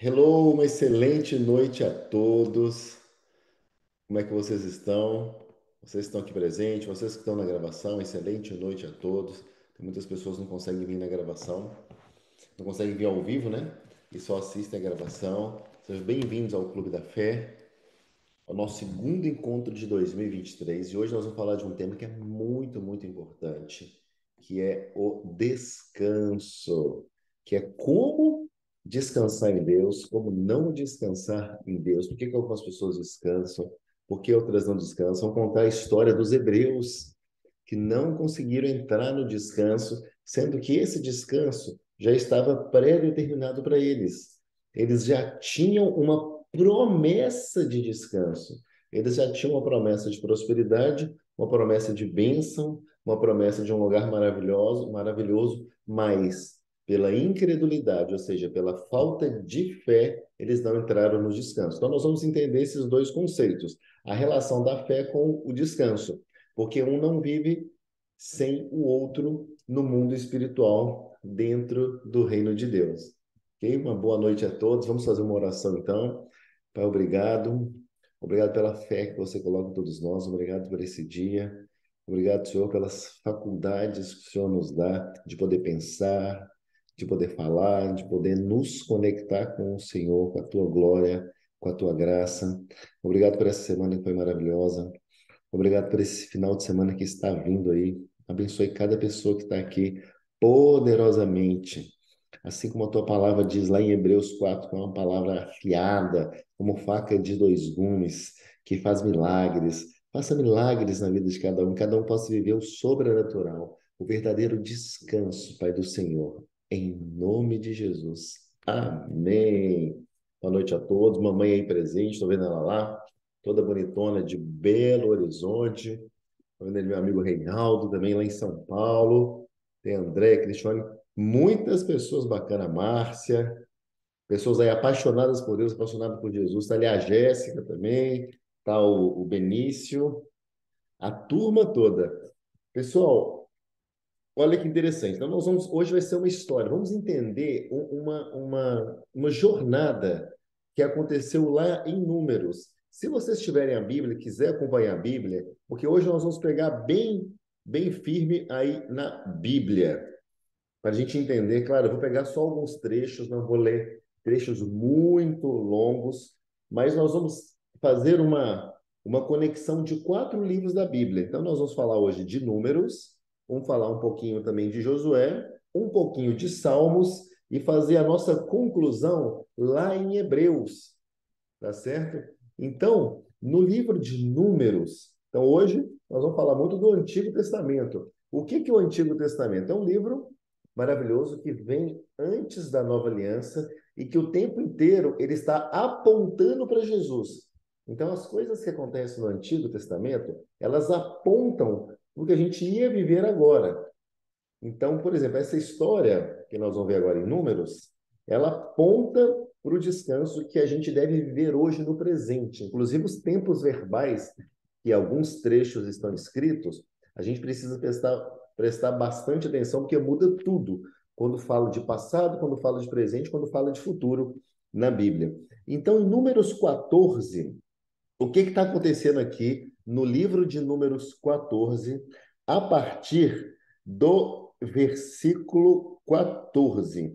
Hello, uma excelente noite a todos. Como é que vocês estão? Vocês estão aqui presentes, vocês que estão na gravação, excelente noite a todos. Tem muitas pessoas que não conseguem vir na gravação, não conseguem vir ao vivo, né? E só assistem a gravação. Sejam bem-vindos ao Clube da Fé, ao nosso segundo encontro de 2023. E hoje nós vamos falar de um tema que é muito, muito importante, que é o descanso, que é como descansar em Deus, como não descansar em Deus. Por que que algumas pessoas descansam? Por que outras não descansam? Vamos contar a história dos hebreus que não conseguiram entrar no descanso, sendo que esse descanso já estava pré-determinado para eles. Eles já tinham uma promessa de descanso. Eles já tinham uma promessa de prosperidade, uma promessa de bênção, uma promessa de um lugar maravilhoso, maravilhoso, mas pela incredulidade, ou seja, pela falta de fé, eles não entraram no descanso. Então, nós vamos entender esses dois conceitos: a relação da fé com o descanso, porque um não vive sem o outro no mundo espiritual, dentro do reino de Deus. Ok? Uma boa noite a todos. Vamos fazer uma oração então. Pai, obrigado. Obrigado pela fé que você coloca em todos nós. Obrigado por esse dia. Obrigado, Senhor, pelas faculdades que o Senhor nos dá de poder pensar, de poder falar, de poder nos conectar com o Senhor, com a tua glória, com a tua graça. Obrigado por essa semana que foi maravilhosa. Obrigado por esse final de semana que está vindo aí. Abençoe cada pessoa que está aqui poderosamente. Assim como a tua palavra diz lá em Hebreus 4, que é uma palavra afiada, como faca de dois gumes, que faz milagres. Faça milagres na vida de cada um possa viver o sobrenatural, o verdadeiro descanso, Pai do Senhor. Em nome de Jesus. Amém. Boa noite a todos. Mamãe aí presente, estou vendo ela lá, toda bonitona de Belo Horizonte. Estou vendo ele, meu amigo Reinaldo, também lá em São Paulo. Tem André, Cristiane, muitas pessoas bacanas, Márcia, pessoas aí apaixonadas por Deus, apaixonadas por Jesus. Está ali a Jéssica também, está o Benício, a turma toda. Pessoal, olha que interessante. Então, hoje vai ser uma história. Vamos entender uma jornada que aconteceu lá em Números. Se vocês tiverem a Bíblia, quiser acompanhar a Bíblia, porque hoje nós vamos pegar bem firme aí na Bíblia, para a gente entender. Claro, eu vou pegar só alguns trechos, não vou ler trechos muito longos, mas nós vamos fazer uma conexão de quatro livros da Bíblia. Então, nós vamos falar hoje de Números, vamos falar um pouquinho também de Josué, um pouquinho de Salmos e fazer a nossa conclusão lá em Hebreus, tá certo? Então, no livro de Números, então hoje nós vamos falar muito do Antigo Testamento. O que que é o Antigo Testamento? É um livro maravilhoso que vem antes da Nova Aliança e que o tempo inteiro ele está apontando para Jesus. Então, as coisas que acontecem no Antigo Testamento, elas apontam para o que a gente ia viver agora. Então, por exemplo, essa história que nós vamos ver agora em Números, ela aponta para o descanso que a gente deve viver hoje no presente. Inclusive, os tempos verbais, que alguns trechos estão escritos, a gente precisa prestar bastante atenção, porque muda tudo. Quando fala de passado, quando fala de presente, quando fala de futuro na Bíblia. Então, em Números 14, o que está acontecendo aqui no livro de Números 14, a partir do versículo 14?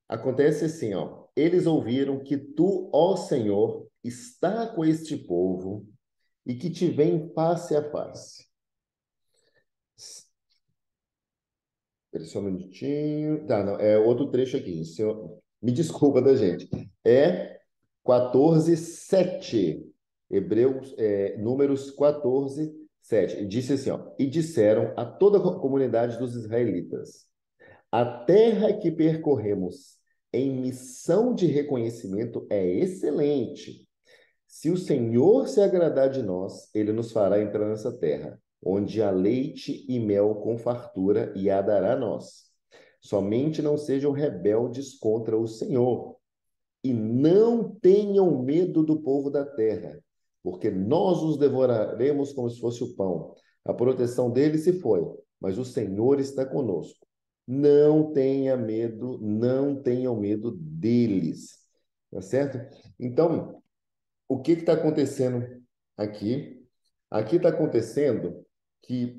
Acontece assim, ó. Eles ouviram que tu, ó Senhor, está com este povo e que te vem face a face. Espera só um minutinho. Tá, não, é outro trecho aqui. Senhor, me desculpa da gente. É 14:7. Hebreus, Números 14:7. E disse assim, ó, e disseram a toda a comunidade dos israelitas: a terra que percorremos em missão de reconhecimento é excelente. Se o Senhor se agradar de nós, ele nos fará entrar nessa terra, onde há leite e mel com fartura, e a dará a nós. Somente não sejam rebeldes contra o Senhor, e não tenham medo do povo da terra, porque nós os devoraremos como se fosse o pão. A proteção deles se foi, mas o Senhor está conosco. Não tenha medo, não tenham medo deles. tá certo? Então, o que está acontecendo aqui? Aqui está acontecendo que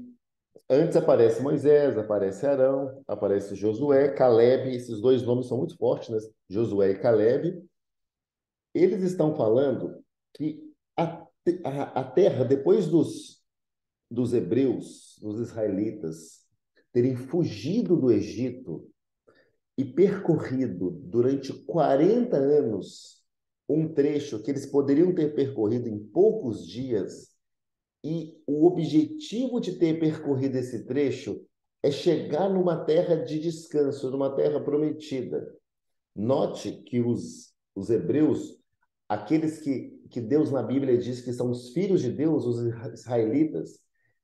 antes aparece Moisés, aparece Arão, aparece Josué, Caleb, esses dois nomes são muito fortes, né? Josué e Caleb. Eles estão falando que a terra, depois dos hebreus, dos israelitas, terem fugido do Egito e percorrido durante 40 anos um trecho que eles poderiam ter percorrido em poucos dias, e o objetivo de ter percorrido esse trecho é chegar numa terra de descanso, numa terra prometida. Note que os hebreus, aqueles que Deus na Bíblia diz que são os filhos de Deus, os israelitas,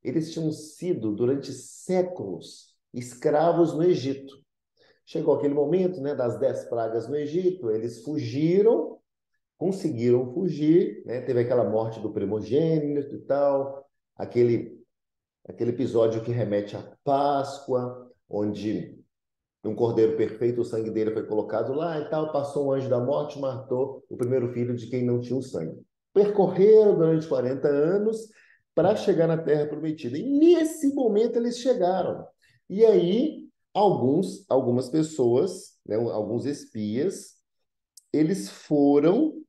eles tinham sido durante séculos escravos no Egito. Chegou aquele momento, né, das 10 pragas no Egito, eles fugiram, conseguiram fugir, né? Teve aquela morte do primogênito e tal, aquele, aquele episódio que remete à Páscoa, onde um cordeiro perfeito, o sangue dele foi colocado lá e tal, passou um anjo da morte, matou o primeiro filho de quem não tinha o sangue. Percorreram durante 40 anos para chegar na terra prometida. E nesse momento eles chegaram. E aí, algumas pessoas, né, alguns espias, eles foram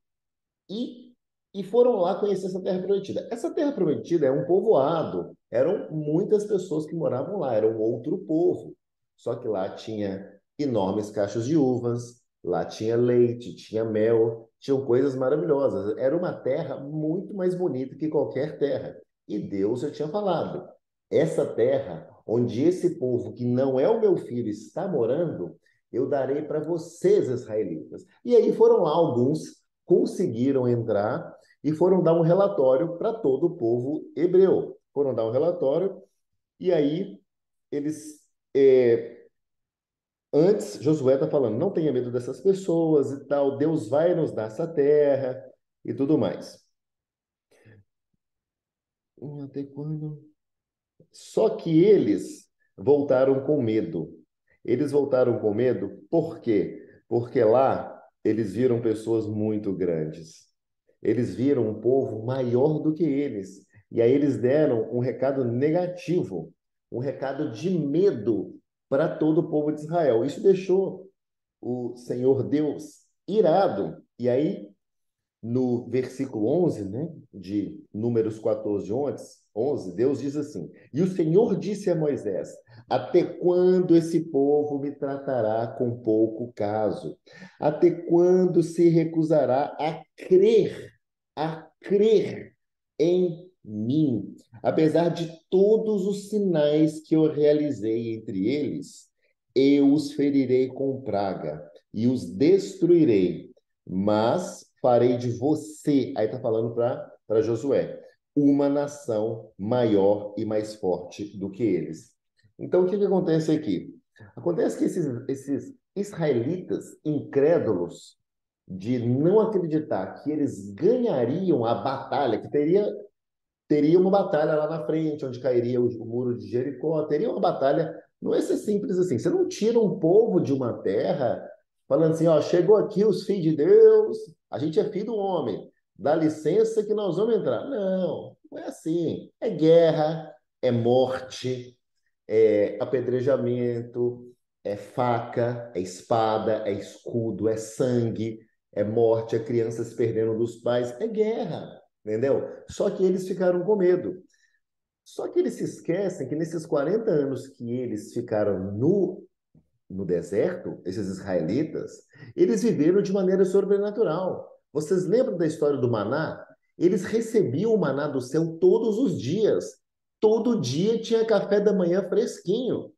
e, e foram lá conhecer essa terra prometida. Essa terra prometida é um povoado, eram muitas pessoas que moravam lá, era um outro povo. Só que lá tinha enormes cachos de uvas, lá tinha leite, tinha mel, tinham coisas maravilhosas. Era uma terra muito mais bonita que qualquer terra. E Deus já tinha falado: essa terra, onde esse povo que não é o meu filho está morando, eu darei para vocês, israelitas. E aí foram lá alguns, conseguiram entrar e foram dar um relatório para todo o povo hebreu. Foram dar um relatório e aí eles antes Josué está falando, não tenha medo dessas pessoas e tal, Deus vai nos dar essa terra e tudo mais. Até quando? Só que eles voltaram com medo. Eles voltaram com medo por quê? Porque lá eles viram pessoas muito grandes. Eles viram um povo maior do que eles. E aí eles deram um recado negativo, um recado de medo para todo o povo de Israel. Isso deixou o Senhor Deus irado. E aí no versículo 11, né, de Números 14, 11, Deus diz assim: E o Senhor disse a Moisés: Até quando esse povo me tratará com pouco caso? Até quando se recusará a crer em mim? Apesar de todos os sinais que eu realizei entre eles, eu os ferirei com praga e os destruirei, mas farei de você, aí está falando para Josué, uma nação maior e mais forte do que eles. Então, o que acontece aqui? Acontece que esses israelitas incrédulos, de não acreditar que eles ganhariam a batalha, que teria uma batalha lá na frente, onde cairia o muro de Jericó, teria uma batalha. Não é ser simples assim. Você não tira um povo de uma terra falando assim, ó, chegou aqui os filhos de Deus, a gente é filho do homem, dá licença que nós vamos entrar. Não, não é assim. É guerra, é morte, é apedrejamento, é faca, é espada, é escudo, é sangue, é morte, é crianças perdendo dos pais, é guerra, entendeu? Só que eles ficaram com medo. Só que eles se esquecem que nesses 40 anos que eles ficaram no deserto, esses israelitas, eles viveram de maneira sobrenatural. Vocês lembram da história do maná? Eles recebiam o maná do céu todos os dias. Todo dia tinha café da manhã fresquinho.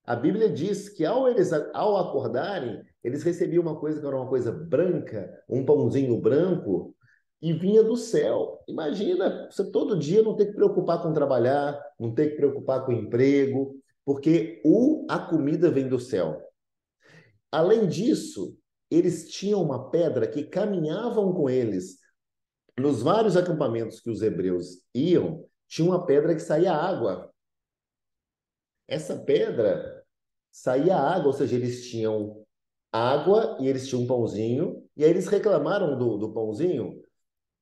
A Bíblia diz que ao acordarem, eles recebiam uma coisa que era uma coisa branca, um pãozinho branco, e vinha do céu. Imagina, você todo dia não ter que preocupar com trabalhar, não ter que preocupar com emprego, porque a comida vem do céu. Além disso, eles tinham uma pedra que caminhavam com eles. Nos vários acampamentos que os hebreus iam, tinha uma pedra que saía água. Essa pedra saía água, ou seja, eles tinham água e eles tinham um pãozinho E aí eles reclamaram do pãozinho.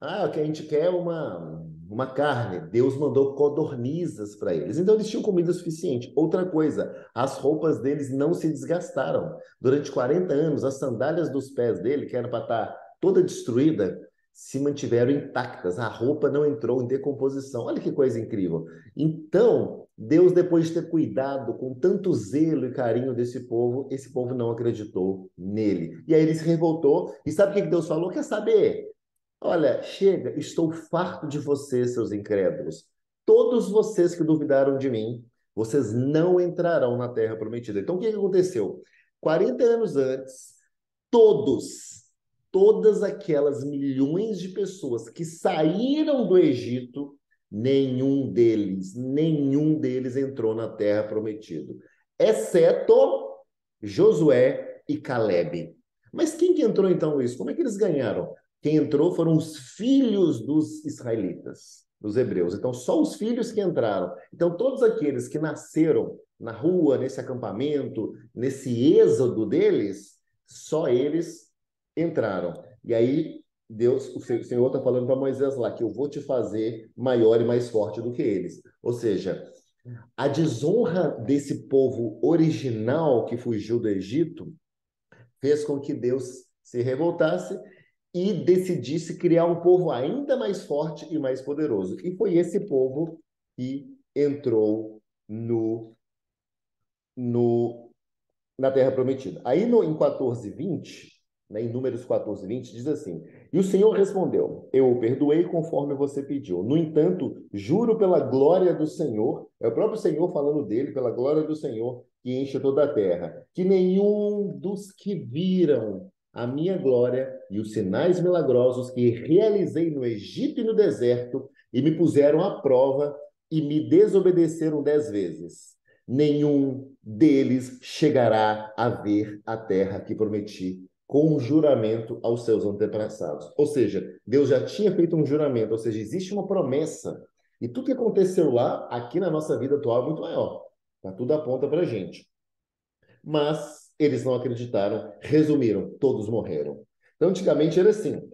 Ah, o que a gente quer é uma carne. Deus mandou codornizes para eles. Então eles tinham comida suficiente. Outra coisa, as roupas deles não se desgastaram. Durante 40 anos, as sandálias dos pés dele, que era para estar toda destruída, se mantiveram intactas. A roupa não entrou em decomposição. Olha que coisa incrível. Então, Deus, depois de ter cuidado com tanto zelo e carinho desse povo, esse povo não acreditou nele. E aí ele se revoltou. E sabe o que Deus falou? Quer saber? Olha, chega, estou farto de vocês, seus incrédulos. Todos vocês que duvidaram de mim, vocês não entrarão na terra prometida. Então, o que aconteceu? 40 anos antes, todos, todas aquelas milhões de pessoas que saíram do Egito, nenhum deles entrou na terra prometida, exceto Josué e Calebe. Mas quem que entrou então nisso? Como é que eles ganharam? Quem entrou foram os filhos dos israelitas, dos hebreus. Então, só os filhos que entraram. Então, todos aqueles que nasceram na rua, nesse acampamento, nesse êxodo deles, só eles entraram. E aí, Deus, o Senhor está falando para Moisés lá, que eu vou te fazer maior e mais forte do que eles. Ou seja, a desonra desse povo original que fugiu do Egito fez com que Deus se revoltasse e decidisse criar um povo ainda mais forte e mais poderoso. E foi esse povo que entrou no, na Terra Prometida. Aí em 14:20, né, em Números 14:20, diz assim: E o Senhor respondeu: Eu o perdoei conforme você pediu. No entanto, juro pela glória do Senhor, é o próprio Senhor falando dele, pela glória do Senhor, que enche toda a terra, que nenhum dos que viram a minha glória e os sinais milagrosos que realizei no Egito e no deserto, e me puseram à prova e me desobedeceram 10 vezes, nenhum deles chegará a ver a terra que prometi com um juramento aos seus antepassados. Ou seja, Deus já tinha feito um juramento, ou seja, existe uma promessa. E tudo que aconteceu lá, aqui na nossa vida atual, é muito maior. Tá? Tudo aponta para a gente. Mas eles não acreditaram, resumiram, todos morreram. Então, antigamente era assim,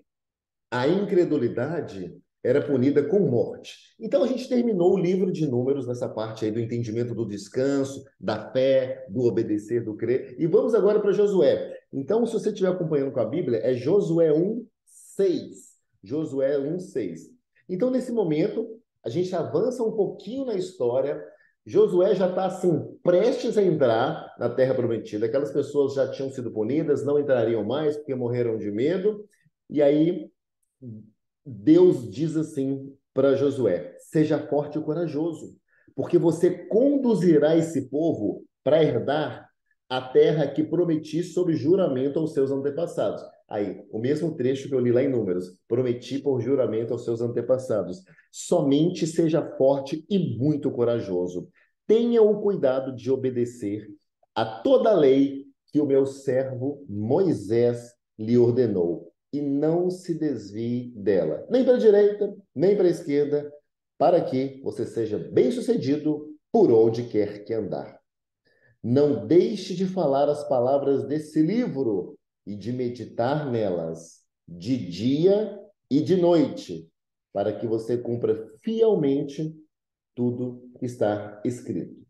a incredulidade era punida com morte. Então a gente terminou o livro de Números nessa parte aí do entendimento do descanso, da fé, do obedecer, do crer. E vamos agora para Josué. Então, se você estiver acompanhando com a Bíblia, é Josué 1:6. Josué 1:6. Então, nesse momento, a gente avança um pouquinho na história. Josué já está assim, prestes a entrar na Terra Prometida. Aquelas pessoas já tinham sido punidas, não entrariam mais porque morreram de medo. E aí Deus diz assim para Josué: seja forte e corajoso, porque você conduzirá esse povo para herdar a terra que prometi sob juramento aos seus antepassados. Aí, o mesmo trecho que eu li lá em Números: prometi por juramento aos seus antepassados. Somente seja forte e muito corajoso. Tenha o cuidado de obedecer a toda a lei que o meu servo Moisés lhe ordenou e não se desvie dela, nem para a direita, nem para a esquerda, para que você seja bem-sucedido por onde quer que andar. Não deixe de falar as palavras desse livro e de meditar nelas de dia e de noite, para que você cumpra fielmente tudo que está escrito.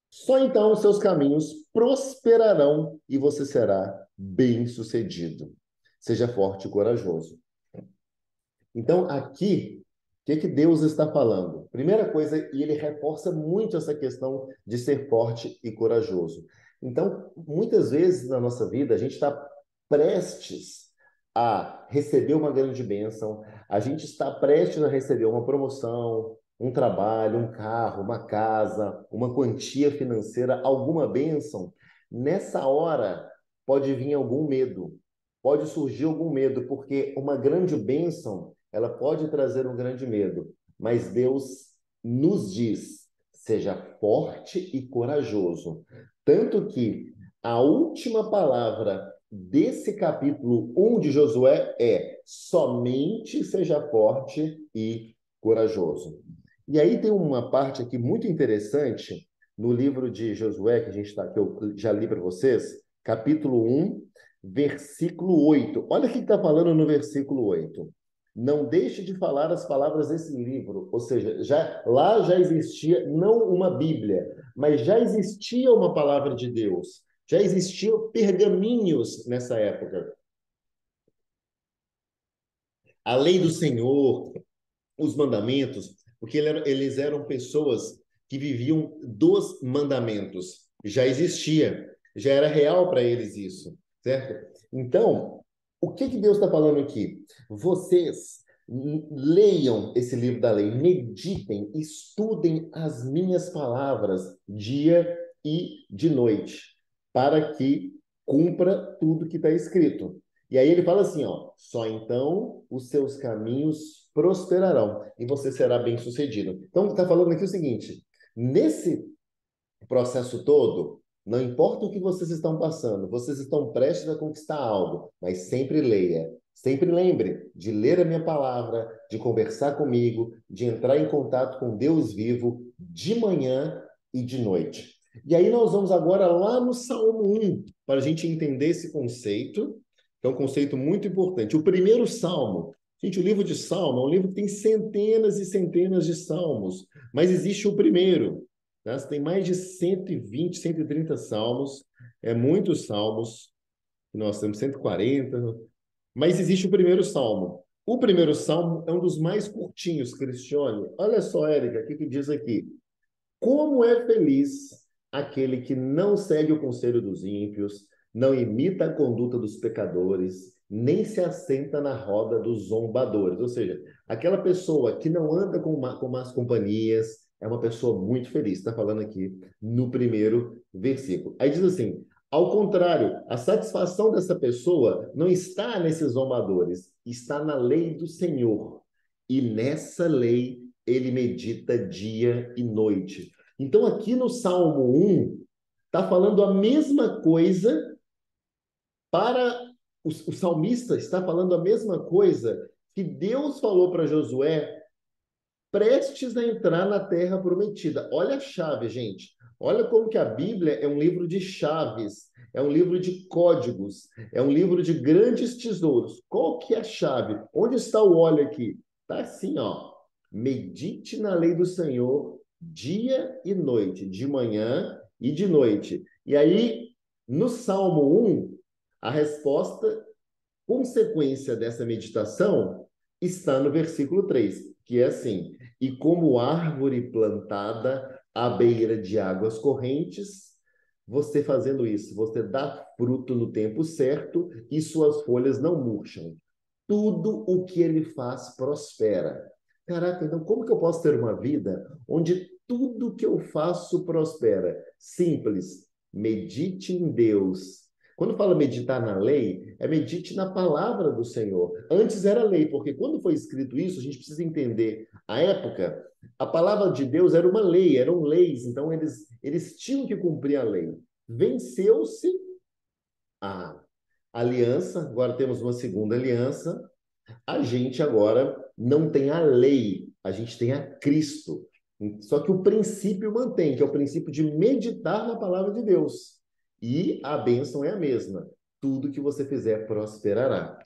Só então os seus caminhos prosperarão e você será bem-sucedido. Seja forte e corajoso. Então, aqui, o que Deus está falando? Primeira coisa, e ele reforça muito essa questão de ser forte e corajoso. Então, muitas vezes na nossa vida, a gente está prestes a receber uma grande bênção, a gente está prestes a receber uma promoção, um trabalho, um carro, uma casa, uma quantia financeira, alguma bênção. Nessa hora, pode vir algum medo, pode surgir algum medo, porque uma grande bênção ela pode trazer um grande medo, mas Deus nos diz: seja forte e corajoso. Tanto que a última palavra desse capítulo 1 de Josué é: somente seja forte e corajoso. E aí tem uma parte aqui muito interessante no livro de Josué, que eu já li para vocês, capítulo 1, versículo 8. Olha o que está falando no versículo 8. Não deixe de falar as palavras desse livro. Ou seja, lá já existia não uma Bíblia, mas já existia uma palavra de Deus. Já existiam pergaminhos nessa época. A lei do Senhor, os mandamentos, porque eles eram pessoas que viviam dos mandamentos. Já existia, já era real para eles isso, certo? Então, o que que Deus está falando aqui? Vocês leiam esse livro da lei, meditem, estudem as minhas palavras dia e de noite, para que cumpra tudo que está escrito. E aí ele fala assim, ó, só então os seus caminhos prosperarão e você será bem-sucedido. Então, está falando aqui o seguinte, nesse processo todo, não importa o que vocês estão passando, vocês estão prestes a conquistar algo, mas sempre leia. Sempre lembre de ler a minha palavra, de conversar comigo, de entrar em contato com Deus vivo de manhã e de noite. E aí nós vamos agora lá no Salmo 1, para a gente entender esse conceito, que é um conceito muito importante. O primeiro salmo, gente, o livro de Salmo é um livro que tem centenas e centenas de salmos, mas existe o primeiro, né? Tem mais de 120, 130 salmos, muitos salmos, nós temos 140, mas existe o primeiro salmo. O primeiro salmo é um dos mais curtinhos, Cristiane. Olha só, Érica, o que que diz aqui? Como é feliz aquele que não segue o conselho dos ímpios, não imita a conduta dos pecadores, nem se assenta na roda dos zombadores. Ou seja, aquela pessoa que não anda com más companhias é uma pessoa muito feliz. Está falando aqui no primeiro versículo. Aí diz assim: ao contrário, a satisfação dessa pessoa não está nesses zombadores, está na lei do Senhor. E nessa lei ele medita dia e noite. Então, aqui no Salmo 1, está falando a mesma coisa para o salmista, está falando a mesma coisa que Deus falou para Josué prestes a entrar na terra prometida. Olha a chave, gente. Olha como que a Bíblia é um livro de chaves, é um livro de códigos, é um livro de grandes tesouros. Qual que é a chave? Onde está o óleo aqui? Está assim, ó. Medite na lei do Senhor dia e noite, de manhã e de noite. E aí, no Salmo 1, a resposta consequência dessa meditação está no versículo 3, que é assim: e como árvore plantada à beira de águas correntes, você fazendo isso, você dá fruto no tempo certo e suas folhas não murcham. Tudo o que ele faz prospera. Caraca, então como que eu posso ter uma vida onde tudo que eu faço prospera? Simples. Medite em Deus. Quando fala meditar na lei, é medite na palavra do Senhor. Antes era lei, porque quando foi escrito isso, a gente precisa entender. A época, a palavra de Deus era uma lei, eram leis, então eles tinham que cumprir a lei. Venceu-se a aliança, agora temos uma segunda aliança. A gente agora não tem a lei, a gente tem a Cristo. Só que o princípio mantém, que é o princípio de meditar na palavra de Deus. E a bênção é a mesma. Tudo que você fizer prosperará.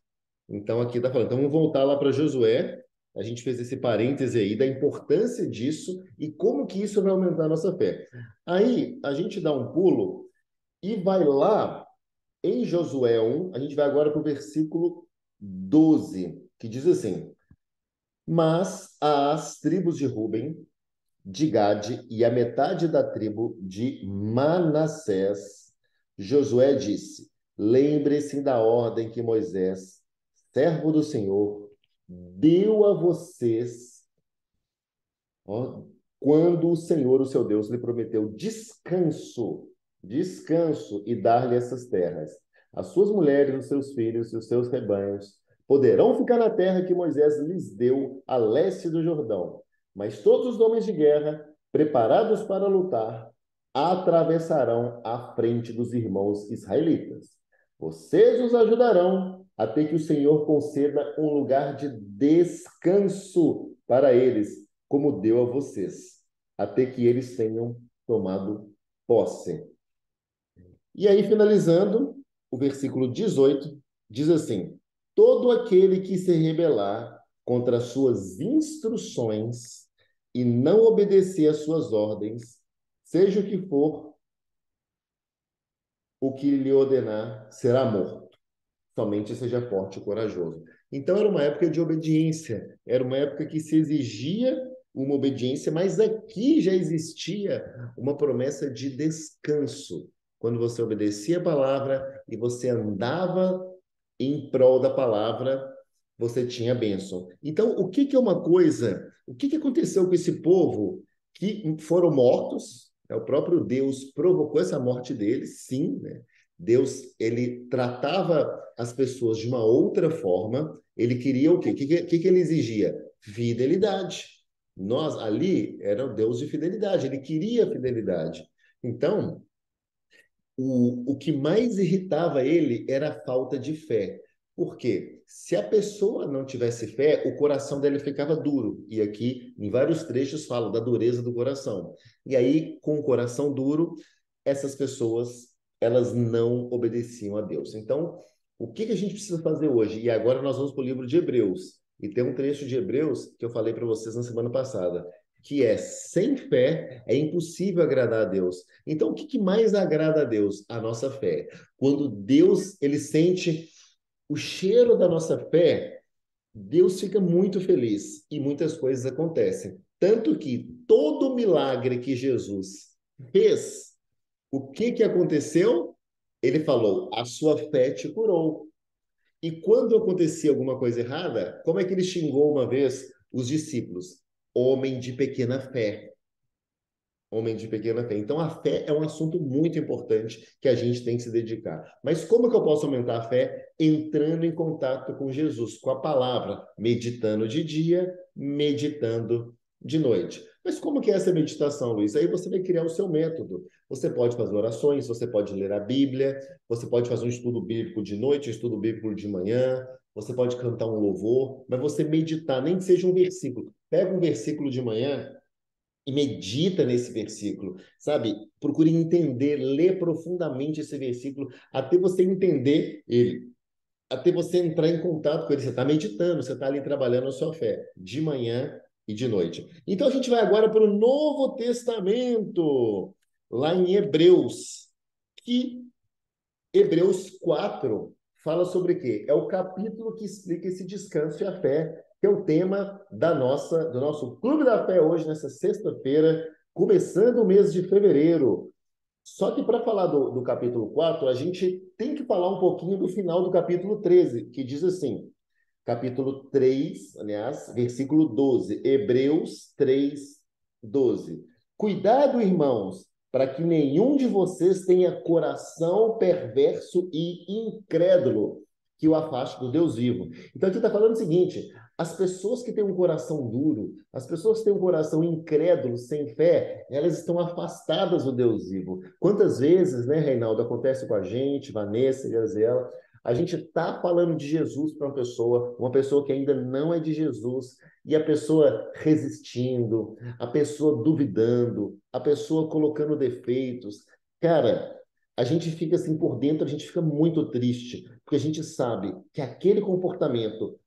Então aqui está falando. Então vamos voltar lá para Josué. A gente fez esse parêntese aí da importância disso e como que isso vai aumentar a nossa fé. Aí a gente dá um pulo e vai lá em Josué 1, a gente vai agora para o versículo 12, que diz assim: mas as tribos de Ruben, de Gade e a metade da tribo de Manassés, Josué disse: lembre-se da ordem que Moisés, servo do Senhor, deu a vocês, ó, quando o Senhor, o seu Deus, lhe prometeu descanso, descanso e dar-lhe essas terras. As suas mulheres, os seus filhos e os seus rebanhos poderão ficar na terra que Moisés lhes deu a leste do Jordão. Mas todos os homens de guerra, preparados para lutar, atravessarão à frente dos irmãos israelitas. Vocês os ajudarão até que o Senhor conceda um lugar de descanso para eles, como deu a vocês, até que eles tenham tomado posse. E aí, finalizando, o versículo 18 diz assim: todo aquele que se rebelar contra as suas instruções e não obedecer às suas ordens, seja o que for o que lhe ordenar, será morto. Somente seja forte e corajoso. Então, era uma época de obediência, era uma época que se exigia uma obediência, mas aqui já existia uma promessa de descanso. Quando você obedecia a palavra e você andava em prol da palavra, você tinha bênção. Então, o que que é uma coisa? O que que aconteceu com esse povo que foram mortos? O próprio Deus provocou essa morte deles, sim, né? Deus, ele tratava as pessoas de uma outra forma. Ele queria o quê? O que ele exigia? Fidelidade. Nós, ali, era o Deus de fidelidade. Ele queria fidelidade. Então, o que mais irritava ele era a falta de fé. Por quê? Se a pessoa não tivesse fé, o coração dele ficava duro. E aqui, em vários trechos, fala da dureza do coração. E aí, com o coração duro, essas pessoas, elas não obedeciam a Deus. Então, o que que a gente precisa fazer hoje? E agora nós vamos para o livro de Hebreus. E tem um trecho de Hebreus que eu falei para vocês na semana passada, que é: sem fé é impossível agradar a Deus. Então, o que que mais agrada a Deus? A nossa fé. Quando Deus, ele sente o cheiro da nossa fé, Deus fica muito feliz e muitas coisas acontecem. Tanto que todo milagre que Jesus fez, o que que aconteceu? Ele falou: a sua fé te curou. E quando acontecia alguma coisa errada, como é que ele xingou uma vez os discípulos? Homem de pequena fé. Homem de pequena fé. Então, a fé é um assunto muito importante que a gente tem que se dedicar. Mas como que eu posso aumentar a fé? Entrando em contato com Jesus, com a palavra, meditando de dia, meditando de noite. Mas como que é essa meditação, Luiz? Aí você vai criar o seu método. Você pode fazer orações, você pode ler a Bíblia, você pode fazer um estudo bíblico de noite, um estudo bíblico de manhã, você pode cantar um louvor, mas você meditar, nem que seja um versículo. Pega um versículo de manhã e medita nesse versículo, sabe? Procure entender, ler profundamente esse versículo, até você entender ele, até você entrar em contato com ele. Você está meditando, você está ali trabalhando a sua fé, de manhã e de noite. Então a gente vai agora para o Novo Testamento, lá em Hebreus, que Hebreus 4 fala sobre o quê? É o capítulo que explica esse descanso e a fé, que é o tema do nosso Clube da Fé hoje, nessa sexta-feira, começando o mês de fevereiro. Só que para falar do capítulo 4, a gente tem que falar um pouquinho do final do capítulo 13, que diz assim, capítulo 3, aliás, versículo 12, Hebreus 3, 12. Cuidado, irmãos, para que nenhum de vocês tenha coração perverso e incrédulo que o afaste do Deus vivo. Então aqui está falando o seguinte: as pessoas que têm um coração duro, as pessoas que têm um coração incrédulo, sem fé, elas estão afastadas do Deus vivo. Quantas vezes, né, Reinaldo, acontece com a gente, Vanessa, Gaziela, a gente está falando de Jesus para uma pessoa que ainda não é de Jesus, e a pessoa resistindo, a pessoa duvidando, a pessoa colocando defeitos. Cara, a gente fica assim por dentro, a gente fica muito triste, porque a gente sabe que aquele comportamento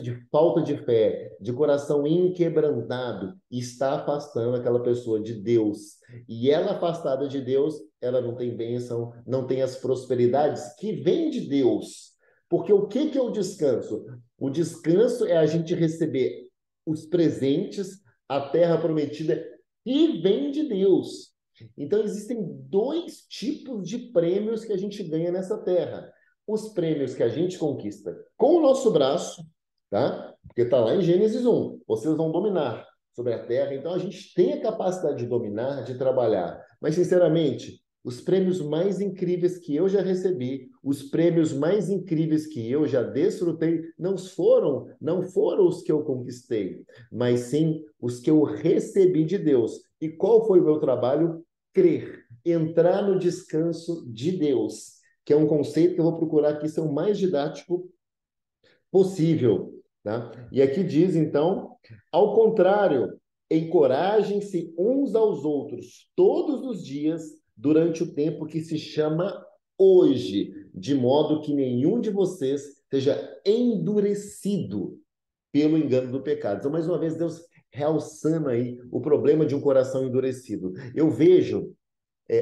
de falta de fé, de coração inquebrantado, está afastando aquela pessoa de Deus. E ela afastada de Deus, ela não tem bênção, não tem as prosperidades que vêm de Deus. Porque o que que é o descanso? O descanso é a gente receber os presentes, a terra prometida, que vem de Deus. Então, existem dois tipos de prêmios que a gente ganha nessa terra. Os prêmios que a gente conquista com o nosso braço, tá? Porque está lá em Gênesis 1, vocês vão dominar sobre a terra. Então, a gente tem a capacidade de dominar, de trabalhar. Mas, sinceramente, os prêmios mais incríveis que eu já recebi, os prêmios mais incríveis que eu já desfrutei, não foram os que eu conquistei, mas sim os que eu recebi de Deus. E qual foi o meu trabalho? Crer, entrar no descanso de Deus, que é um conceito que eu vou procurar aqui ser o mais didático possível, tá? E aqui diz, então, ao contrário, encorajem-se uns aos outros todos os dias durante o tempo que se chama hoje. de modo que nenhum de vocês seja endurecido pelo engano do pecado. Então, mais uma vez, Deus realçando aí o problema de um coração endurecido. Eu vejo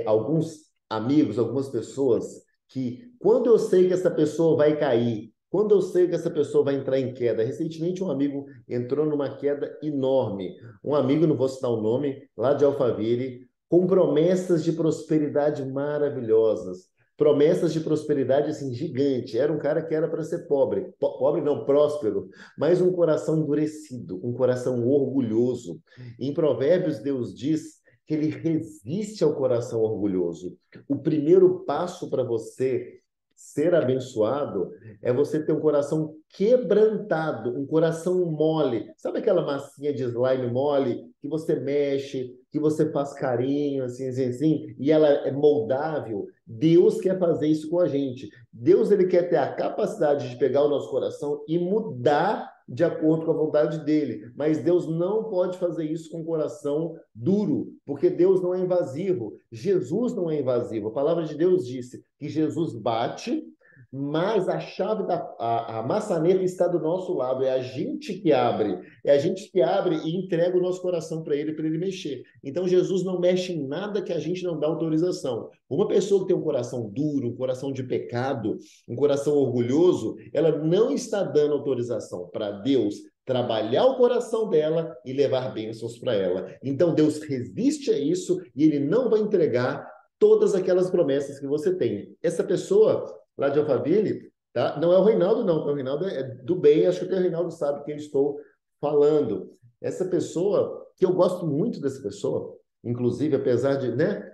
alguns amigos, algumas pessoas que, quando eu sei que essa pessoa vai cair, quando eu sei que essa pessoa vai entrar em queda, recentemente um amigo entrou numa queda enorme. Um amigo, não vou citar o nome, lá de Alphaville, com promessas de prosperidade maravilhosas. Promessas de prosperidade assim gigante. Era um cara que era para ser pobre, pobre não, próspero, mas um coração endurecido, um coração orgulhoso. Em Provérbios, Deus diz que ele resiste ao coração orgulhoso. O primeiro passo para você ser abençoado é você ter um coração quebrantado, um coração mole. Sabe aquela massinha de slime mole que você mexe, que você faz carinho, assim, e ela é moldável? Deus quer fazer isso com a gente. Deus ele quer ter a capacidade de pegar o nosso coração e mudar de acordo com a vontade dele. Mas Deus não pode fazer isso com o coração duro, porque Deus não é invasivo. Jesus não é invasivo. A palavra de Deus disse que Jesus bate, mas a chave a maçaneta está do nosso lado. É a gente que abre. É a gente que abre e entrega o nosso coração para ele mexer. Então Jesus não mexe em nada que a gente não dá autorização. Uma pessoa que tem um coração duro, um coração de pecado, um coração orgulhoso, ela não está dando autorização para Deus trabalhar o coração dela e levar bênçãos para ela. Então Deus resiste a isso e ele não vai entregar todas aquelas promessas que você tem. Essa pessoa lá de Alphaville, tá? Não é o Reinaldo, não. O Reinaldo é do bem, acho que até o Reinaldo sabe quem estou falando. Essa pessoa, que eu gosto muito dessa pessoa, inclusive, apesar de, né?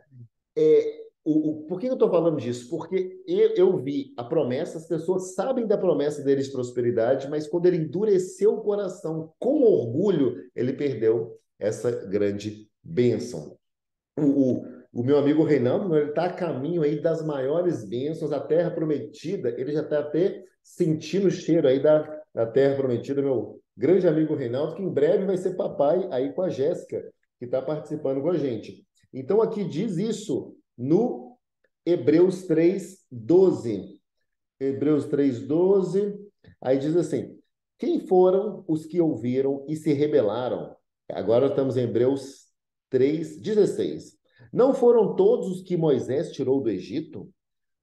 Por que eu estou falando disso? Porque eu vi a promessa, as pessoas sabem da promessa deles de prosperidade, mas quando ele endureceu o coração com orgulho, ele perdeu essa grande bênção. O meu amigo Reinaldo, ele está a caminho aí das maiores bênçãos, a terra prometida, ele já está até sentindo o cheiro aí da terra prometida, meu grande amigo Reinaldo, que em breve vai ser papai aí com a Jéssica, que está participando com a gente. Então aqui diz isso no Hebreus 3:12. Hebreus 3:12, aí diz assim: quem foram os que ouviram e se rebelaram? Agora estamos em Hebreus 3:16. Não foram todos os que Moisés tirou do Egito?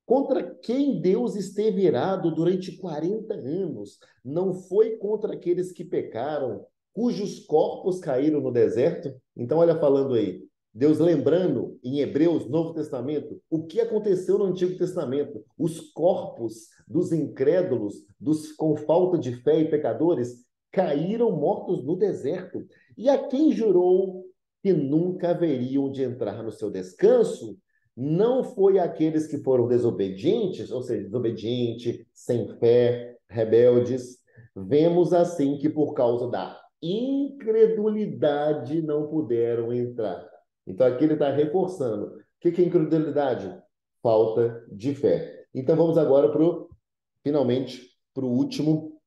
Contra quem Deus esteve irado durante 40 anos? Não foi contra aqueles que pecaram, cujos corpos caíram no deserto? Então, olha falando aí. Deus lembrando em Hebreus, Novo Testamento, o que aconteceu no Antigo Testamento. Os corpos dos incrédulos, dos com falta de fé e pecadores, caíram mortos no deserto. E a quem jurou que nunca haveriam de entrar no seu descanso? Não foi aqueles que foram desobedientes, ou seja, desobediente, sem fé, rebeldes. Vemos assim que por causa da incredulidade não puderam entrar. Então aqui ele está reforçando. O que é incredulidade? Falta de fé. Então vamos agora finalmente, para o último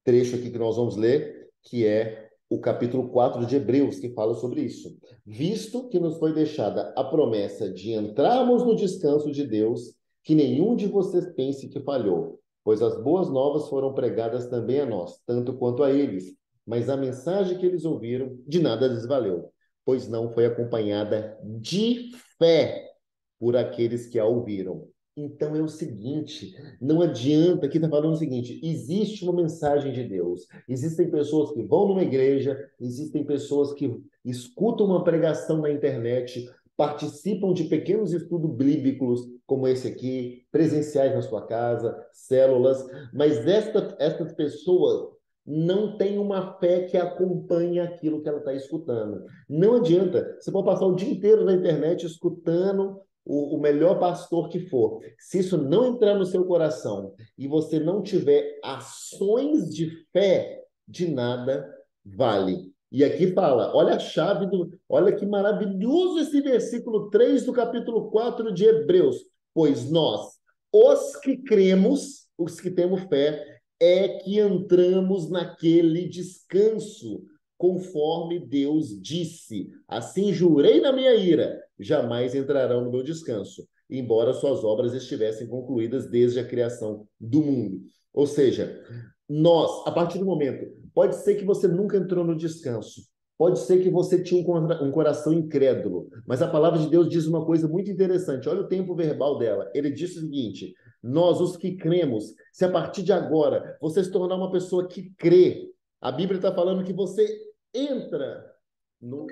trecho aqui que nós vamos ler, que é o capítulo 4 de Hebreus, que fala sobre isso. Visto que nos foi deixada a promessa de entrarmos no descanso de Deus, que nenhum de vocês pense que falhou, pois as boas novas foram pregadas também a nós, tanto quanto a eles, mas a mensagem que eles ouviram de nada lhes valeu, pois não foi acompanhada de fé por aqueles que a ouviram. Então é o seguinte, não adianta, aqui está falando o seguinte, existe uma mensagem de Deus, existem pessoas que vão numa igreja, existem pessoas que escutam uma pregação na internet, participam de pequenos estudos bíblicos, como esse aqui, presenciais na sua casa, células, mas estas pessoas não têm uma fé que acompanhe aquilo que ela está escutando. Não adianta, você pode passar o dia inteiro na internet escutando o melhor pastor que for, se isso não entrar no seu coração e você não tiver ações de fé, de nada vale. E aqui fala, olha a chave olha que maravilhoso esse versículo 3 do capítulo 4 de Hebreus. Pois nós, os que cremos, os que temos fé, é que entramos naquele descanso, conforme Deus disse. Assim jurei na minha ira, jamais entrarão no meu descanso. embora suas obras estivessem concluídas desde a criação do mundo. Ou seja, nós, a partir do momento, pode ser que você nunca entrou no descanso, pode ser que você tinha um coração incrédulo, mas a palavra de Deus diz uma coisa muito interessante. Olha o tempo verbal dela. Ele diz o seguinte: nós, os que cremos, se a partir de agora você se tornar uma pessoa que crê, a Bíblia está falando que você entra no.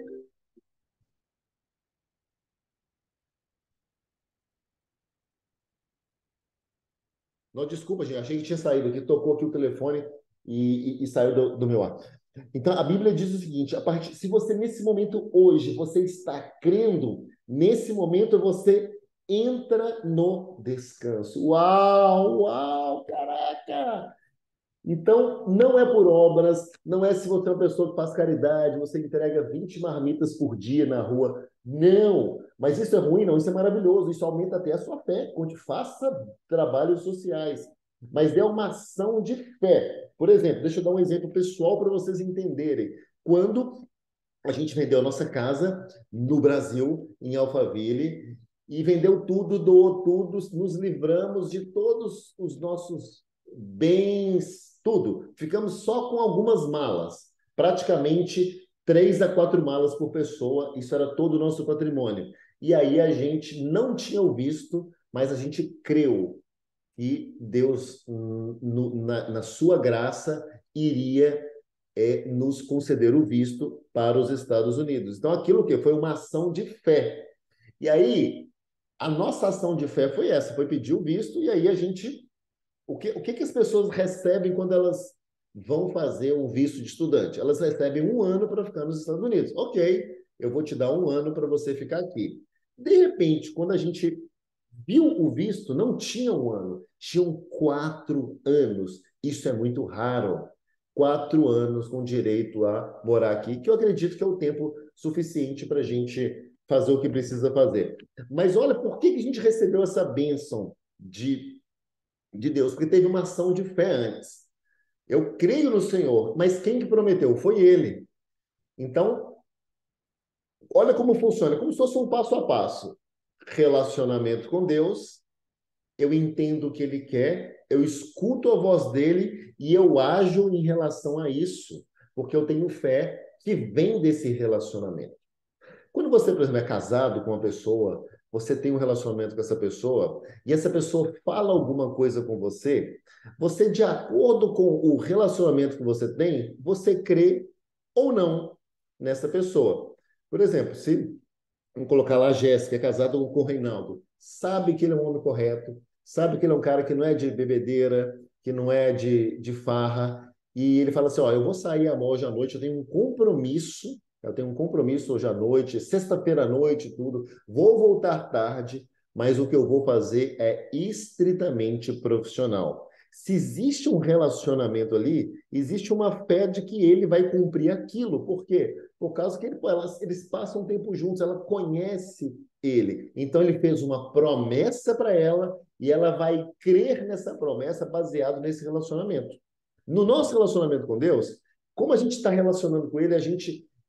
Não, desculpa, gente, achei que tinha saído aqui, tocou aqui o telefone e saiu do meu ar. Então, a Bíblia diz o seguinte: se você nesse momento hoje você está crendo, nesse momento você entra no descanso. Uau, uau, caraca! Então, não é por obras, não é se você é uma pessoa que faz caridade, você entrega 20 marmitas por dia na rua. Não, mas isso é ruim, não, isso é maravilhoso, isso aumenta até a sua fé, quando faça trabalhos sociais. Mas é uma ação de fé. Por exemplo, deixa eu dar um exemplo pessoal para vocês entenderem. Quando a gente vendeu a nossa casa no Brasil, em Alphaville, e vendeu tudo, doou tudo, nos livramos de todos os nossos bens, tudo. Ficamos só com algumas malas, praticamente 3 a 4 malas por pessoa, isso era todo o nosso patrimônio. E aí a gente não tinha o visto, mas a gente creu que Deus, na sua graça, iria nos conceder o visto para os Estados Unidos. Então, aquilo que foi uma ação de fé. E aí, a nossa ação de fé foi essa, foi pedir o visto, e aí a gente... O que as pessoas recebem quando elas vão fazer um visto de estudante? Elas recebem um ano para ficar nos Estados Unidos. Ok, eu vou te dar um ano para você ficar aqui. De repente, quando a gente viu o visto, não tinha um ano, tinham 4 anos. Isso é muito raro. 4 anos com direito a morar aqui, que eu acredito que é o tempo suficiente para a gente fazer o que precisa fazer. Mas olha, por que que a gente recebeu essa bênção de Deus? Porque teve uma ação de fé antes. Eu creio no Senhor, mas quem que prometeu? Foi Ele. Então, olha como funciona, como se fosse um passo a passo. Relacionamento com Deus, eu entendo o que ele quer, eu escuto a voz dele e eu ajo em relação a isso, porque eu tenho fé que vem desse relacionamento. Quando você, por exemplo, é casado com uma pessoa, você tem um relacionamento com essa pessoa e essa pessoa fala alguma coisa com você, você, de acordo com o relacionamento que você tem, você crê ou não nessa pessoa. Por exemplo, se vamos colocar lá a Jéssica, é casada com o Reinaldo. Sabe que ele é um homem correto, sabe que ele é um cara que não é de bebedeira, que não é de farra. E ele fala assim: ó, eu vou sair hoje à noite, eu tenho um compromisso hoje à noite, sexta-feira à noite, tudo. Vou voltar tarde, mas o que eu vou fazer é estritamente profissional. Se existe um relacionamento ali, existe uma fé de que ele vai cumprir aquilo. Por quê? Por causa que eles passam tempo juntos, ela conhece ele. Então ele fez uma promessa para ela e ela vai crer nessa promessa baseado nesse relacionamento. No nosso relacionamento com Deus, como a gente está relacionando com ele,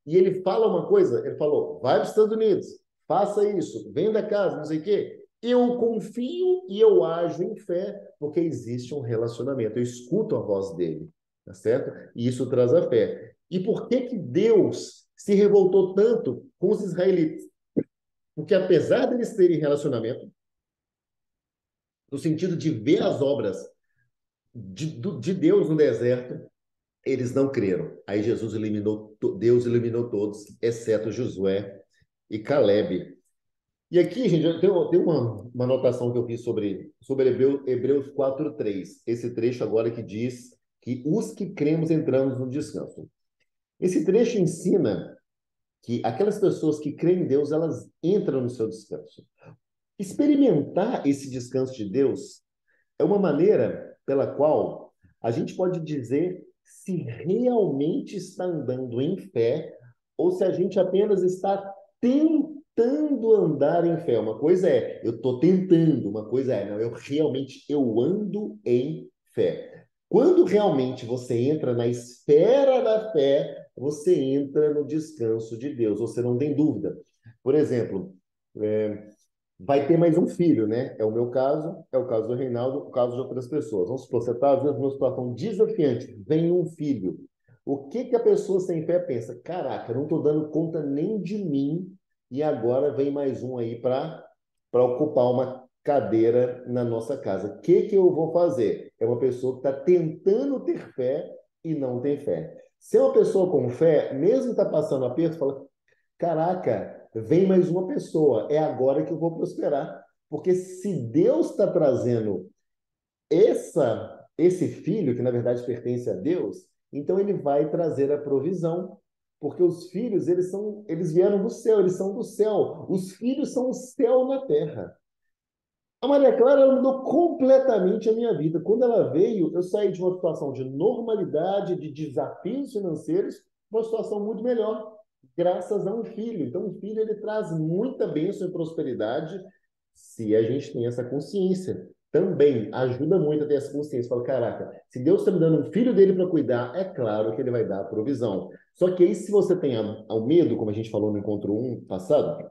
e ele fala uma coisa, ele falou: vai para os Estados Unidos, faça isso, venda a casa, não sei o quê. Eu confio e eu ajo em fé, porque existe um relacionamento. Eu escuto a voz dele, tá certo? E isso traz a fé. E por que que Deus se revoltou tanto com os israelitas? Porque apesar deles terem relacionamento, no sentido de ver as obras de Deus no deserto, eles não creram. Aí Deus eliminou todos, exceto Josué e Caleb. E aqui, gente, tem uma anotação que eu fiz sobre Hebreus 4:3. Esse trecho agora que diz que os que cremos entramos no descanso. Esse trecho ensina que aquelas pessoas que creem em Deus, elas entram no seu descanso. Experimentar esse descanso de Deus é uma maneira pela qual a gente pode dizer se realmente está andando em fé ou se a gente apenas está tentando andar em fé. Uma coisa é, eu estou tentando, uma coisa é, não, eu ando em fé. Quando realmente você entra na esfera da fé, você entra no descanso de Deus, você não tem dúvida. Por exemplo, é, vai ter mais um filho, né? É o meu caso, é o caso do Reinaldo, o caso de outras pessoas. Vamos supor, você está, às vezes, numa situação desafiante, vem um filho. O que que a pessoa sem fé pensa? Caraca, eu não estou dando conta nem de mim e agora vem mais um aí para ocupar uma cadeira na nossa casa. O que que eu vou fazer? É uma pessoa que está tentando ter fé e não tem fé. Se é uma pessoa com fé, mesmo está passando aperto, fala, caraca, vem mais uma pessoa, é agora que eu vou prosperar. Porque se Deus está trazendo esse filho, que na verdade pertence a Deus, então ele vai trazer a provisão. Porque os filhos, eles vieram do céu, eles são do céu. Os filhos são o céu na terra. A Maria Clara, ela mudou completamente a minha vida. Quando ela veio, eu saí de uma situação de normalidade, de desafios financeiros, para uma situação muito melhor, graças a um filho. Então, o filho, ele traz muita bênção e prosperidade, se a gente tem essa consciência. Também ajuda muito a ter essa consciência. Fala, caraca, se Deus está me dando um filho dele para cuidar, é claro que ele vai dar a provisão. Só que aí, se você tem o medo, como a gente falou no encontro um passado,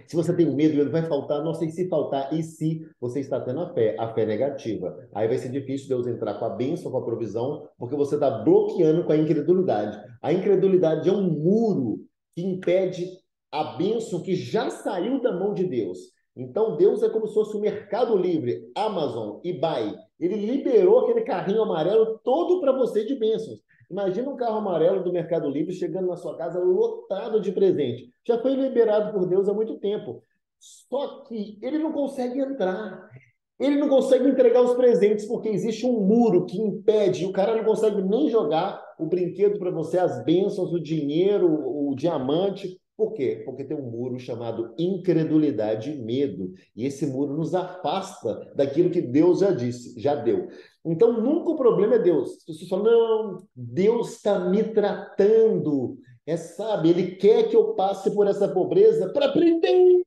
se você tem medo, ele vai faltar, não sei se faltar, e se você está tendo a fé negativa. Aí vai ser difícil Deus entrar com a bênção, com a provisão, porque você está bloqueando com a incredulidade. A incredulidade é um muro que impede a bênção que já saiu da mão de Deus. Então, Deus é como se fosse o Mercado Livre, Amazon, eBay. Ele liberou aquele carrinho amarelo todo para você de bênçãos. Imagina um carro amarelo do Mercado Livre chegando na sua casa lotado de presente. Já foi liberado por Deus há muito tempo. Só que ele não consegue entrar. Ele não consegue entregar os presentes porque existe um muro que impede. O cara não consegue nem jogar o brinquedo para você, as bênçãos, o dinheiro, o diamante. Por quê? Porque tem um muro chamado incredulidade e medo. E esse muro nos afasta daquilo que Deus já disse, já deu. Então, nunca o problema é Deus. Você fala, não, Deus está me tratando. É, sabe, Ele quer que eu passe por essa pobreza para aprender em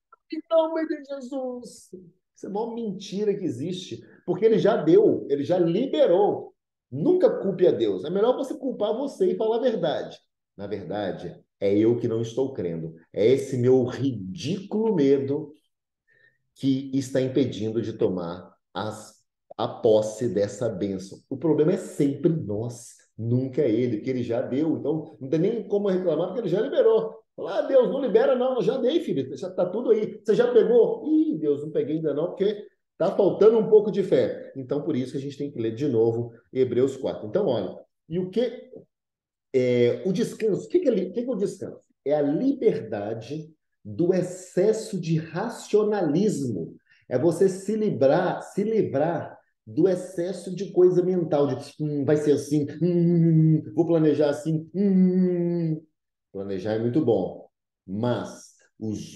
nome de Jesus. Isso é a maior mentira que existe, porque ele já deu, ele já liberou. Nunca culpe a Deus. É melhor você culpar você e falar a verdade. Na verdade, é eu que não estou crendo. É esse meu ridículo medo que está impedindo de tomar a posse dessa bênção. O problema é sempre nós, nunca é ele, que ele já deu. Então, não tem nem como reclamar, porque ele já liberou. Falar, Deus, não libera, não, eu já dei, filho, já está tudo aí. Você já pegou? Ih, Deus, não peguei ainda não, porque está faltando um pouco de fé. Então, por isso que a gente tem que ler de novo Hebreus 4. Então, olha, e o que o descanso, o que é o descanso? É a liberdade do excesso de racionalismo. É você se livrar do excesso de coisa mental, de vai ser assim, vou planejar assim. Planejar é muito bom, mas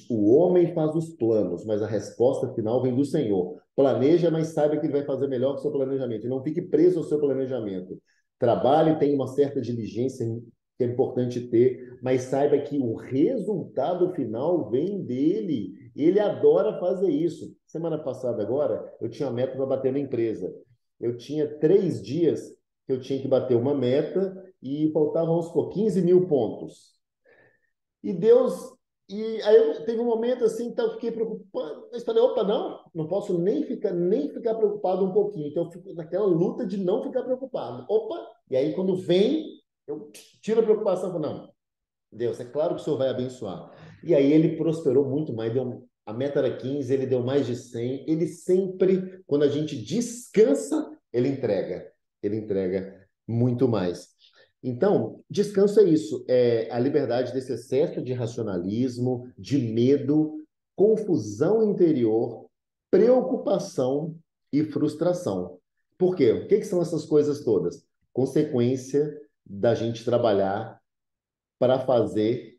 o homem faz os planos, mas a resposta final vem do Senhor. Planeja, mas saiba que ele vai fazer melhor que o seu planejamento. E não fique preso ao seu planejamento. Trabalhe, tenha uma certa diligência que é importante ter, mas saiba que o resultado final vem dele. Ele adora fazer isso. Semana passada, agora, eu tinha uma meta para bater na empresa. Eu tinha 3 dias que eu tinha que bater uma meta e faltavam, vamos supor, 15 mil pontos. E Deus. E aí teve um momento assim, então eu fiquei preocupado, mas falei, opa, não posso nem ficar preocupado um pouquinho. Então eu fico naquela luta de não ficar preocupado. Opa, e aí quando vem, eu tiro a preocupação, falo, não, Deus, é claro que o Senhor vai abençoar. E aí ele prosperou muito mais, a meta era 15, ele deu mais de 100. Ele sempre, quando a gente descansa, ele entrega muito mais. Então, descanso é isso, é a liberdade desse excesso de racionalismo, de medo, confusão interior, preocupação e frustração. Por quê? O que são essas coisas todas? Consequência da gente trabalhar para fazer,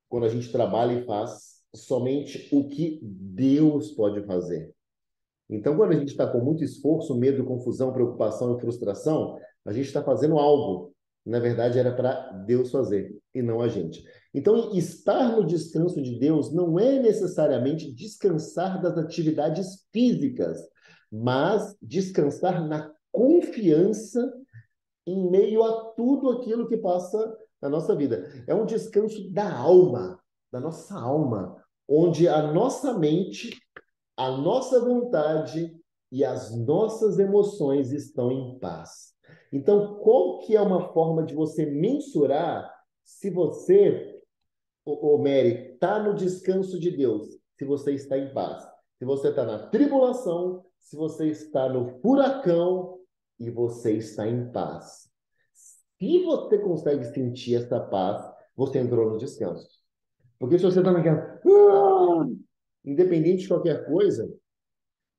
quando a gente trabalha e faz somente o que Deus pode fazer. Então, quando a gente está com muito esforço, medo, confusão, preocupação e frustração, a gente está fazendo algo. Na verdade, era para Deus fazer e não a gente. Então, estar no descanso de Deus não é necessariamente descansar das atividades físicas, mas descansar na confiança em meio a tudo aquilo que passa na nossa vida. É um descanso da alma, da nossa alma, onde a nossa mente a nossa vontade e as nossas emoções estão em paz. Então, qual que é uma forma de você mensurar se você, Mary, está no descanso de Deus, se você está em paz? Se você está na tribulação, se você está no furacão e você está em paz. Se você consegue sentir essa paz, você entrou no descanso. Porque se você está naquela... Independente de qualquer coisa,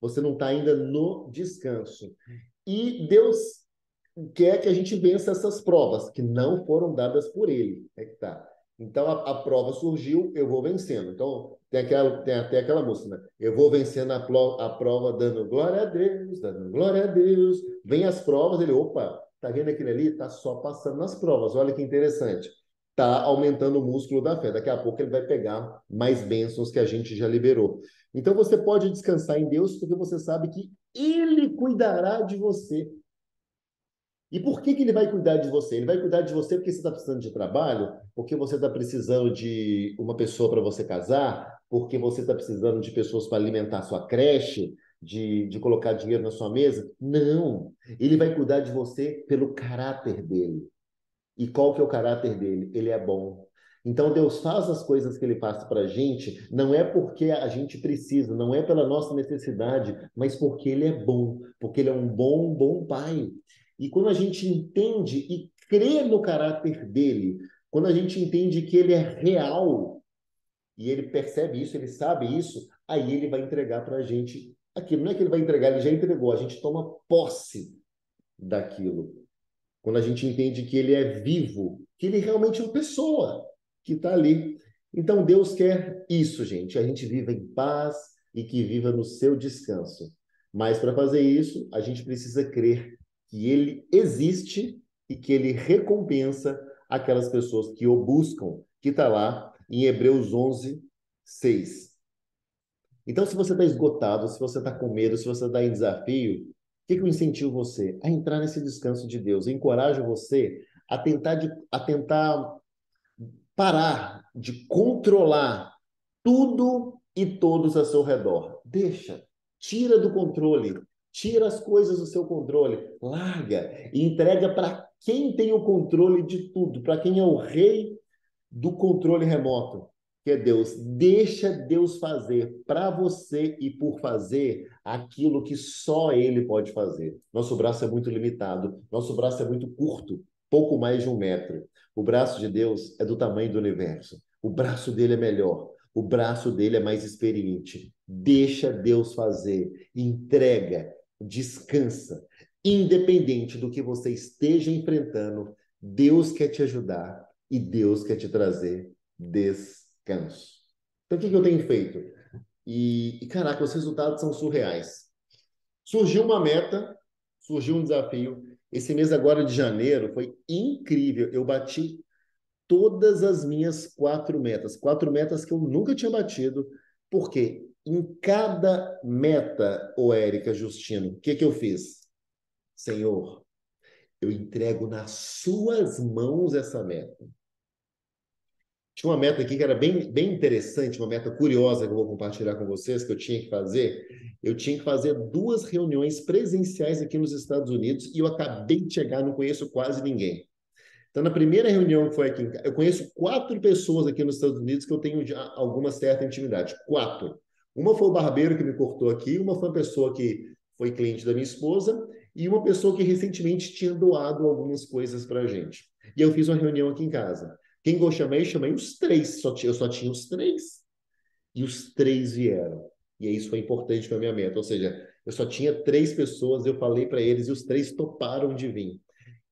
você não está ainda no descanso. E Deus quer que a gente vença essas provas, que não foram dadas por Ele. É que tá. Então, a prova surgiu, eu vou vencendo. Então, tem até aquela música, né? Eu vou vencendo a prova dando glória a Deus, dando glória a Deus. Vem as provas, ele, opa, tá vendo aquele ali? Tá só passando nas provas. Olha que interessante. Tá aumentando o músculo da fé. Daqui a pouco ele vai pegar mais bênçãos que a gente já liberou. Então você pode descansar em Deus porque você sabe que Ele cuidará de você. E por que ele vai cuidar de você? Ele vai cuidar de você porque você está precisando de trabalho, porque você está precisando de uma pessoa para você casar, porque você está precisando de pessoas para alimentar a sua creche, de colocar dinheiro na sua mesa. Não. Ele vai cuidar de você pelo caráter dele. E qual que é o caráter dele? Ele é bom. Então Deus faz as coisas que ele faz para a gente, não é porque a gente precisa, não é pela nossa necessidade, mas porque ele é bom, porque ele é um bom, bom pai. E quando a gente entende e crê no caráter dele, quando a gente entende que ele é real, e ele percebe isso, ele sabe isso, aí ele vai entregar para a gente aquilo. Não é que ele vai entregar, ele já entregou, a gente toma posse daquilo. Quando a gente entende que ele é vivo, que ele realmente é uma pessoa que está ali. Então Deus quer isso, gente, a gente viva em paz e que viva no seu descanso. Mas para fazer isso, a gente precisa crer que ele existe e que ele recompensa aquelas pessoas que o buscam, que está lá em Hebreus 11, 6. Então, se você está esgotado, se você está com medo, se você está em desafio, o que eu incentivo você? A entrar nesse descanso de Deus. Eu encorajo você a tentar parar de controlar tudo e todos ao seu redor. Deixa, tira do controle, tira as coisas do seu controle, larga e entrega para quem tem o controle de tudo, para quem é o rei do controle remoto, que é Deus. Deixa Deus fazer para você e por fazer aquilo que só Ele pode fazer. Nosso braço é muito limitado, nosso braço é muito curto, pouco mais de 1 metro. O braço de Deus é do tamanho do universo. O braço dele é melhor. O braço dele é mais experiente. Deixa Deus fazer. Entrega. Descansa. Independente do que você esteja enfrentando, Deus quer te ajudar e Deus quer te trazer descanso. Então, o que eu tenho feito? Caraca, os resultados são surreais. Surgiu uma meta, surgiu um desafio. Esse mês agora de janeiro foi incrível. Eu bati todas as minhas 4 metas. 4 metas que eu nunca tinha batido. Porque em cada meta, ô Érica, Justino, o que eu fiz? Senhor, eu entrego nas suas mãos essa meta. Tinha uma meta aqui que era bem, bem interessante, uma meta curiosa que eu vou compartilhar com vocês, que eu tinha que fazer. Eu tinha que fazer 2 reuniões presenciais aqui nos Estados Unidos e eu acabei de chegar, não conheço quase ninguém. Então, na primeira reunião que foi aqui, eu conheço 4 pessoas aqui nos Estados Unidos que eu tenho alguma certa intimidade. 4. Uma foi o barbeiro que me cortou aqui, uma foi uma pessoa que foi cliente da minha esposa e uma pessoa que recentemente tinha doado algumas coisas para a gente. E eu fiz uma reunião aqui em casa. Quem que eu chamei? Chamei os 3. Eu só tinha os 3. E os 3 vieram. E isso foi importante para a minha meta. Ou seja, eu só tinha 3 pessoas, eu falei para eles e os 3 toparam de vir.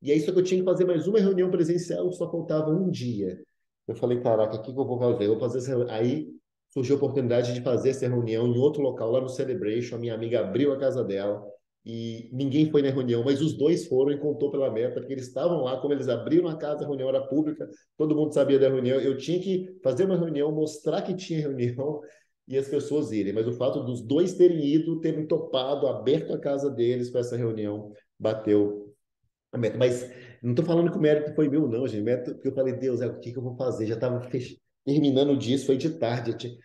E aí só que eu tinha que fazer mais uma reunião presencial, só faltava um dia. Eu falei, caraca, o que eu vou fazer? Eu vou fazer essa... Aí surgiu a oportunidade de fazer essa reunião em outro local, lá no Celebration. A minha amiga abriu a casa dela e ninguém foi na reunião, mas os 2 foram e contou pela meta, porque eles estavam lá, como eles abriram a casa, a reunião era pública, todo mundo sabia da reunião. Eu tinha que fazer uma reunião, mostrar que tinha reunião e as pessoas irem. Mas o fato dos 2 terem ido, terem topado, aberto a casa deles para essa reunião, bateu a meta. Mas não estou falando que o mérito foi meu, não, gente. O mérito, porque eu falei, Deus, o que eu vou fazer? Já estava terminando o dia, isso foi de tarde.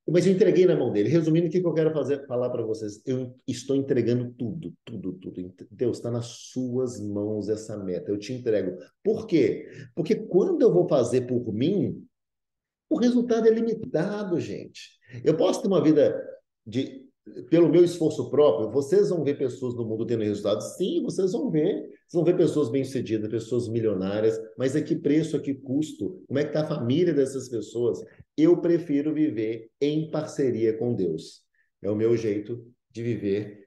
Mas eu entreguei na mão dele. Resumindo, o que eu quero falar para vocês? Eu estou entregando tudo, tudo, tudo. Deus, está nas suas mãos essa meta. Eu te entrego. Por quê? Porque quando eu vou fazer por mim, o resultado é limitado, gente. Eu posso ter uma vida de, pelo meu esforço próprio. Vocês vão ver pessoas no mundo tendo resultados. Sim, vocês vão ver. Vocês vão ver pessoas bem-sucedidas, pessoas milionárias. Mas a que preço, a que custo? Como é que está a família dessas pessoas? Eu prefiro viver em parceria com Deus. É o meu jeito de viver.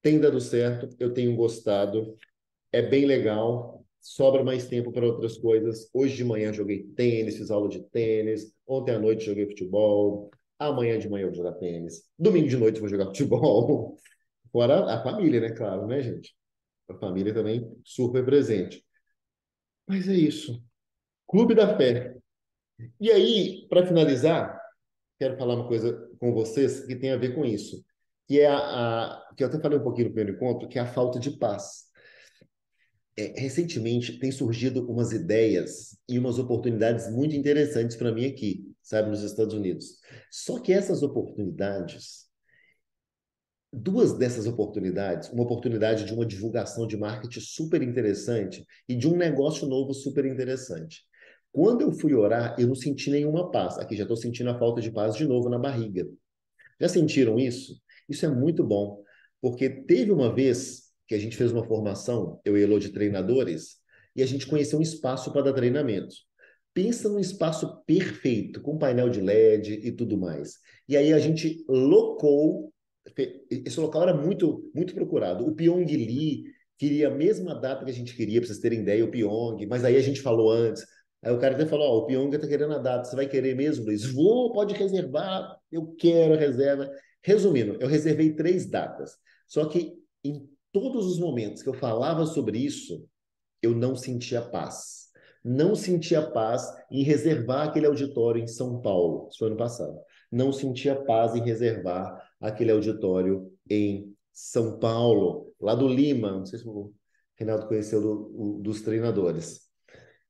Tem dado certo, eu tenho gostado, é bem legal, sobra mais tempo para outras coisas. Hoje de manhã joguei tênis, fiz aula de tênis. Ontem à noite joguei futebol. Amanhã de manhã eu vou jogar tênis. Domingo de noite eu vou jogar futebol. Fora a família, né? Claro, né, gente? A família também super presente. Mas é isso. Clube da Fé. E aí, para finalizar, quero falar uma coisa com vocês que tem a ver com isso, que é que eu até falei um pouquinho no primeiro encontro, que é a falta de paz. Recentemente tem surgido umas ideias e umas oportunidades muito interessantes para mim aqui, sabe, nos Estados Unidos. Só que essas oportunidades, duas dessas oportunidades, uma oportunidade de uma divulgação de marketing super interessante e de um negócio novo super interessante. Quando eu fui orar, eu não senti nenhuma paz. Aqui já estou sentindo a falta de paz de novo na barriga. Já sentiram isso? Isso é muito bom, porque teve uma vez que a gente fez uma formação, eu e Elô, de treinadores, e a gente conheceu um espaço para dar treinamento. Pensa num espaço perfeito, com painel de LED e tudo mais. E aí a gente locou, esse local era muito, muito procurado. O Pyong Lee queria a mesma data que a gente queria, para vocês terem ideia, o Pyong, mas aí a gente falou antes. Aí o cara até falou: Ó, o Pyong está querendo a data, você vai querer mesmo, Luiz? Vou, pode reservar, eu quero a reserva. Resumindo, eu reservei 3 datas. Só que em todos os momentos que eu falava sobre isso, eu não sentia paz. Não sentia paz em reservar aquele auditório em São Paulo, isso foi ano passado. Não sentia paz em reservar aquele auditório em São Paulo, lá do Lima, não sei se o Renato conheceu dos treinadores.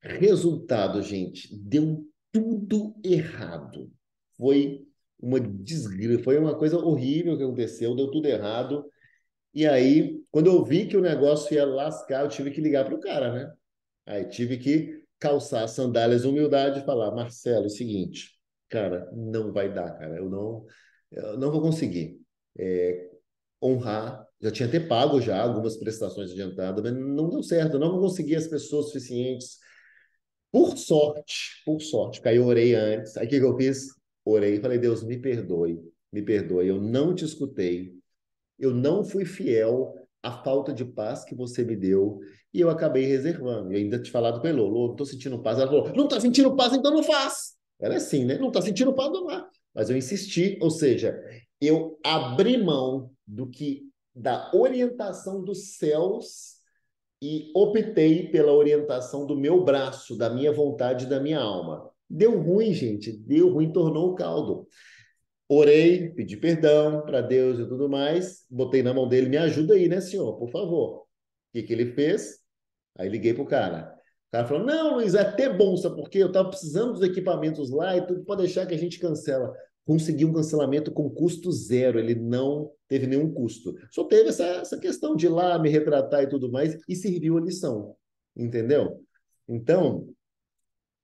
Resultado, gente, deu tudo errado. Foi uma desgraça, foi uma coisa horrível que aconteceu, deu tudo errado. E aí, quando eu vi que o negócio ia lascar, eu tive que ligar para o cara, né? Aí tive que calçar as sandálias de humildade e falar: Marcelo, é o seguinte, cara, não vai dar, cara, eu não vou conseguir honrar. Já tinha até pago já algumas prestações adiantadas, mas não deu certo, eu não vou conseguir as pessoas suficientes. Por sorte, porque aí eu orei antes. Aí o que que eu fiz? Orei e falei: Deus, me perdoe, eu não te escutei, eu não fui fiel à falta de paz que você me deu e eu acabei reservando. E ainda te falado com a Elô: Elô, não estou sentindo paz. Ela falou: não está sentindo paz, então não faz. Ela é assim, né? Não está sentindo paz, não vá. Mas eu insisti, ou seja, eu abri mão da orientação dos céus e optei pela orientação do meu braço, da minha vontade, da minha alma. Deu ruim, gente, deu ruim, tornou o caldo. Orei, pedi perdão para Deus e tudo mais, botei na mão dele: me ajuda aí, né, senhor, por favor. O que que ele fez? Aí liguei pro cara. O cara falou: não, Luiz, é até bom, sabe por quê? Eu estava precisando dos equipamentos lá e tudo, pode deixar que a gente cancela. Consegui um cancelamento com custo zero, ele não teve nenhum custo. Só teve essa questão de ir lá me retratar e tudo mais, e serviu a lição, entendeu? Então,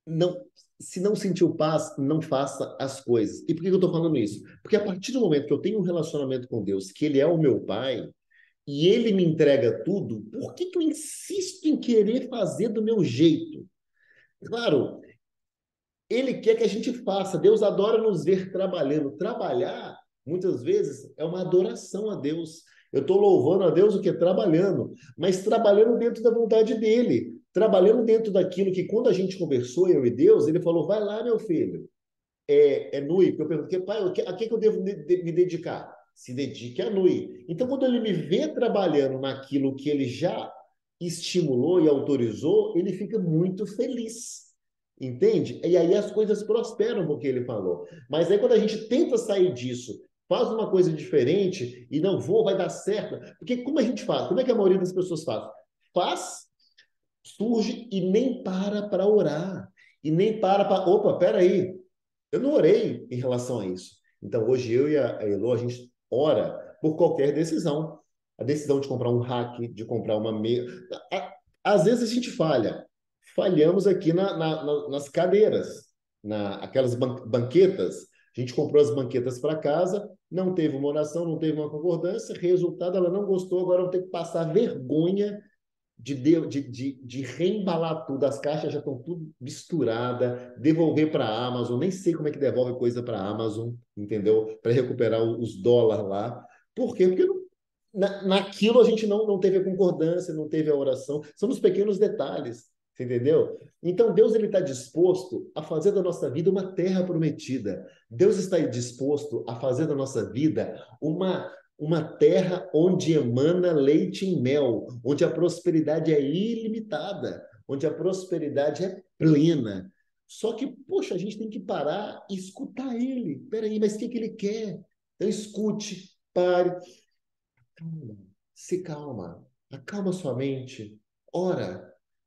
não, se não sentiu paz, não faça as coisas. E por que eu estou falando isso? Porque a partir do momento que eu tenho um relacionamento com Deus, que Ele é o meu Pai, e Ele me entrega tudo, por que que eu insisto em querer fazer do meu jeito? Claro, Ele quer que a gente faça. Deus adora nos ver trabalhando. Trabalhar, muitas vezes, é uma adoração a Deus. Eu estou louvando a Deus o que? Trabalhando, mas trabalhando dentro da vontade dEle. Trabalhando dentro daquilo que, quando a gente conversou, eu e Deus, Ele falou: vai lá, meu filho. Nui, porque eu perguntei: pai, a que eu devo me dedicar? Se dedique a Nui. Então, quando ele me vê trabalhando naquilo que ele já estimulou e autorizou, ele fica muito feliz. Entende? E aí as coisas prosperam porque ele falou. Mas aí quando a gente tenta sair disso, faz uma coisa diferente e não vou, vai dar certo. Porque como a gente faz? Como é que a maioria das pessoas faz? Faz, surge e nem para orar. E nem para. Opa, peraí, eu não orei em relação a isso. Então, hoje eu e a Elo, a gente ora por qualquer decisão. A decisão de comprar um rack, de comprar uma mesa. Às vezes a gente falha. Falhamos aqui nas cadeiras, aquelas banquetas. A gente comprou as banquetas para casa, não teve uma oração, não teve uma concordância, resultado, ela não gostou, agora eu vou ter que passar vergonha de reembalar tudo, as caixas já estão tudo misturada, devolver para a Amazon, nem sei como é que devolve coisa para a Amazon, entendeu? Para recuperar os dólares lá. Por quê? Porque naquilo a gente não teve a concordância, não teve a oração. São os pequenos detalhes, você entendeu? Então Deus ele está disposto a fazer da nossa vida uma terra prometida. Deus está disposto a fazer da nossa vida uma terra onde emana leite e mel, onde a prosperidade é ilimitada, onde a prosperidade é plena. Só que, poxa, a gente tem que parar e escutar ele. Peraí, mas o que ele quer? Então escute, pare, calma, se calma, acalma sua mente, ora,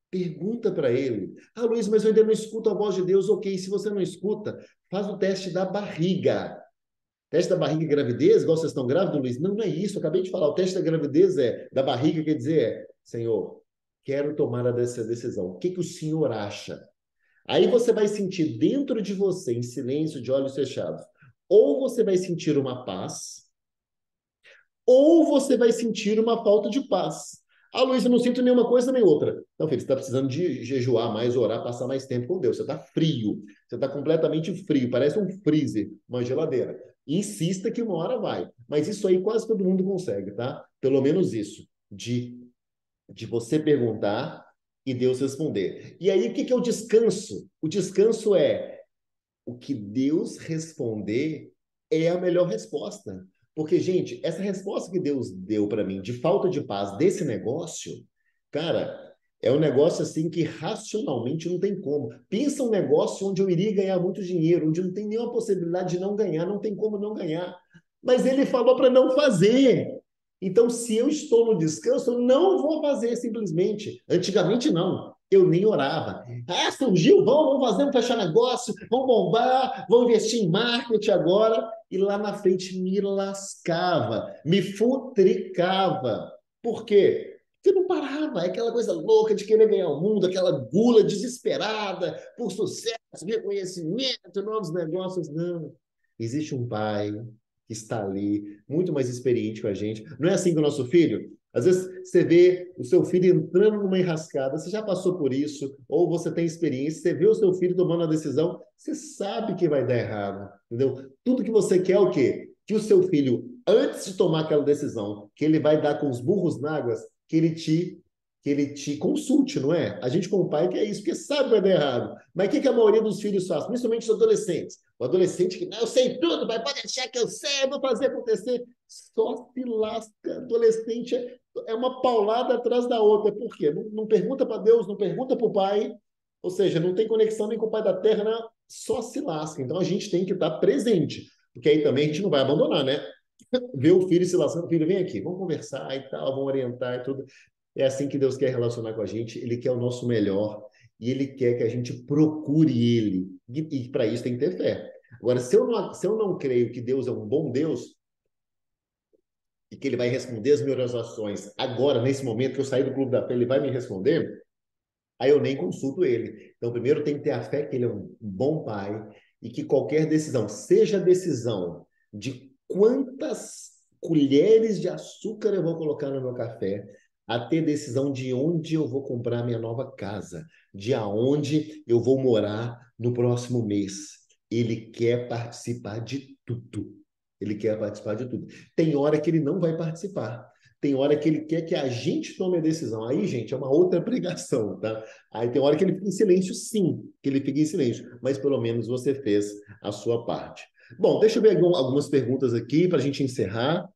pergunta para ele. Ah, Luiz, mas eu ainda não escuto a voz de Deus. Ok, se você não escuta, faz o teste da barriga. Teste da barriga e gravidez, igual vocês estão grávidos, Luiz? Não, não é isso. Eu acabei de falar. O teste da gravidez da barriga, quer dizer, Senhor, quero tomar essa decisão. O que o Senhor acha? Aí você vai sentir dentro de você, em silêncio, de olhos fechados, ou você vai sentir uma paz, ou você vai sentir uma falta de paz. Ah, Luiz, eu não sinto nenhuma coisa nem outra. Não, filho, você está precisando de jejuar mais, orar, passar mais tempo com Deus. Você está frio, você está completamente frio, parece um freezer, uma geladeira. Insista que uma hora vai. Mas isso aí quase todo mundo consegue, tá? Pelo menos isso, de você perguntar e Deus responder. E aí, o que é o descanso? O descanso é o que Deus responder é a melhor resposta. Porque, gente, essa resposta que Deus deu para mim de falta de paz desse negócio, cara, é um negócio assim que racionalmente não tem como. Pensa um negócio onde eu iria ganhar muito dinheiro, onde não tem nenhuma possibilidade de não ganhar, não tem como não ganhar. Mas ele falou para não fazer. Então, se eu estou no descanso, eu não vou fazer simplesmente. Antigamente, não. Eu nem orava. Ah, surgiu, vamos fazer, vamos fechar negócio, vamos bombar, vamos investir em marketing agora. E lá na frente me lascava, me futricava. Por quê? Porque não parava, é aquela coisa louca de querer ganhar o mundo, aquela gula desesperada por sucesso, reconhecimento, novos negócios. Não. Existe um pai que está ali, muito mais experiente com a gente. Não é assim com o nosso filho? Às vezes você vê o seu filho entrando numa enrascada, você já passou por isso, ou você tem experiência, você vê o seu filho tomando uma decisão, você sabe que vai dar errado, entendeu? Tudo que você quer é o quê? Que o seu filho, antes de tomar aquela decisão, que ele vai dar com os burros na água, que ele te consulte, não é? A gente como pai quer isso, porque sabe que vai dar errado. Mas o que a maioria dos filhos faz? Principalmente os adolescentes. O adolescente que, não, eu sei tudo, pai, pode deixar que eu sei, eu vou fazer acontecer. Só se lasca. Adolescente é uma paulada atrás da outra. Por quê? Não pergunta para Deus, não pergunta para o pai, ou seja, não tem conexão nem com o pai da terra, não, só se lasca. Então a gente tem que estar presente, porque aí também a gente não vai abandonar, né? Ver o filho se lascando, filho, vem aqui, vamos conversar e tal, vamos orientar e tudo. É assim que Deus quer relacionar com a gente, Ele quer o nosso melhor e Ele quer que a gente procure Ele. E para isso tem que ter fé. Agora, se eu não creio que Deus é um bom Deus, e que ele vai responder as minhas orações agora, nesse momento que eu sair do clube da fé, ele vai me responder, aí eu nem consulto ele. Então, primeiro tem que ter a fé que ele é um bom pai e que qualquer decisão, seja a decisão de quantas colheres de açúcar eu vou colocar no meu café, até decisão de onde eu vou comprar minha nova casa, de aonde eu vou morar no próximo mês. Ele quer participar de tudo. Ele quer participar de tudo. Tem hora que ele não vai participar. Tem hora que ele quer que a gente tome a decisão. Aí, gente, é uma outra pregação, tá? Aí tem hora que ele fica em silêncio, sim, que ele fica em silêncio, mas pelo menos você fez a sua parte. Bom, deixa eu ver algumas perguntas aqui para a gente encerrar.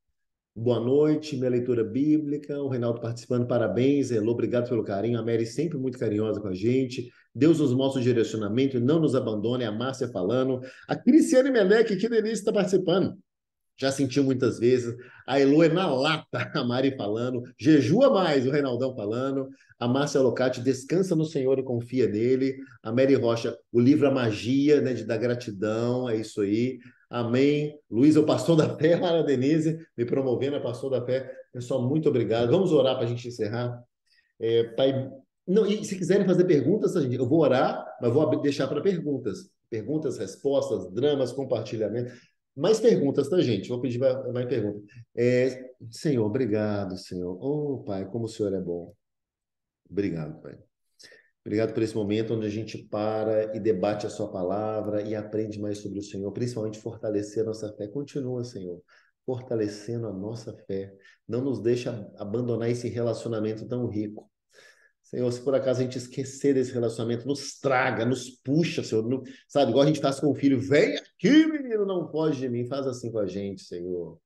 Boa noite, minha leitura bíblica. O Reinaldo participando, parabéns. Elô, obrigado pelo carinho. A Mary sempre muito carinhosa com a gente. Deus nos mostra o direcionamento e não nos abandone. A Márcia falando. A Cristiane Melec, que delícia estar participando. Já sentiu muitas vezes. A Elo é na lata, a Mari falando. Jejua mais, o Reinaldão falando. A Márcia Locati, descansa no Senhor e confia nele. A Mary Rocha, o livro A Magia, né, da gratidão, é isso aí. Amém. Luiz, o pastor da fé, Mara Denise, me promovendo a pastor da fé. Pessoal, muito obrigado. Vamos orar para a gente encerrar. Pai, não, e se quiserem fazer perguntas, tá, gente, eu vou orar, mas vou deixar para perguntas. Perguntas, respostas, dramas, compartilhamento. Mais perguntas, tá, gente? Vou pedir mais perguntas. Senhor, obrigado, Senhor. Oh, Pai, como o Senhor é bom. Obrigado, Pai. Obrigado por esse momento onde a gente para e debate a sua palavra e aprende mais sobre o Senhor, principalmente fortalecer a nossa fé. Continua, Senhor, fortalecendo a nossa fé. Não nos deixa abandonar esse relacionamento tão rico. Senhor, se por acaso a gente esquecer desse relacionamento, nos traga, nos puxa, Senhor. Sabe, igual a gente faz com o filho, vem aqui, menino, não foge de mim. Faz assim com a gente, Senhor.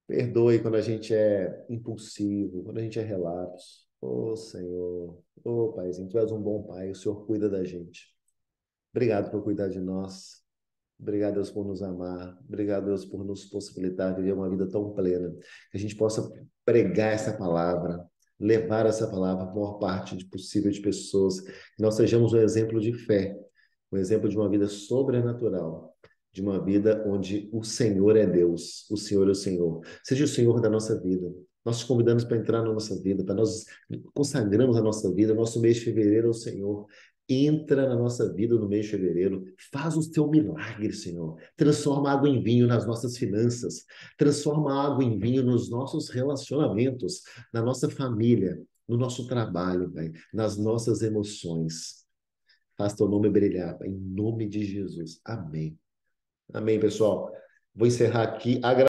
Perdoe quando a gente é impulsivo, quando a gente é relapso. Ô, Senhor. Ô, Paizinho, Tu és um bom Pai, o Senhor cuida da gente. Obrigado por cuidar de nós. Obrigado, Deus, por nos amar. Obrigado, Deus, por nos possibilitar viver uma vida tão plena. Que a gente possa pregar essa palavra, levar essa palavra para a maior parte possível de pessoas. Que nós sejamos um exemplo de fé, um exemplo de uma vida sobrenatural, de uma vida onde o Senhor é Deus, o Senhor é o Senhor. Seja o Senhor da nossa vida. Nós te convidamos para entrar na nossa vida, para nós consagramos a nossa vida, nosso mês de fevereiro ao Senhor. Entra na nossa vida no mês de fevereiro, faz o teu milagre, Senhor. Transforma água em vinho nas nossas finanças, transforma água em vinho nos nossos relacionamentos, na nossa família, no nosso trabalho, Pai, nas nossas emoções. Faz teu nome brilhar, Pai, em nome de Jesus. Amém. Amém, pessoal. Vou encerrar aqui.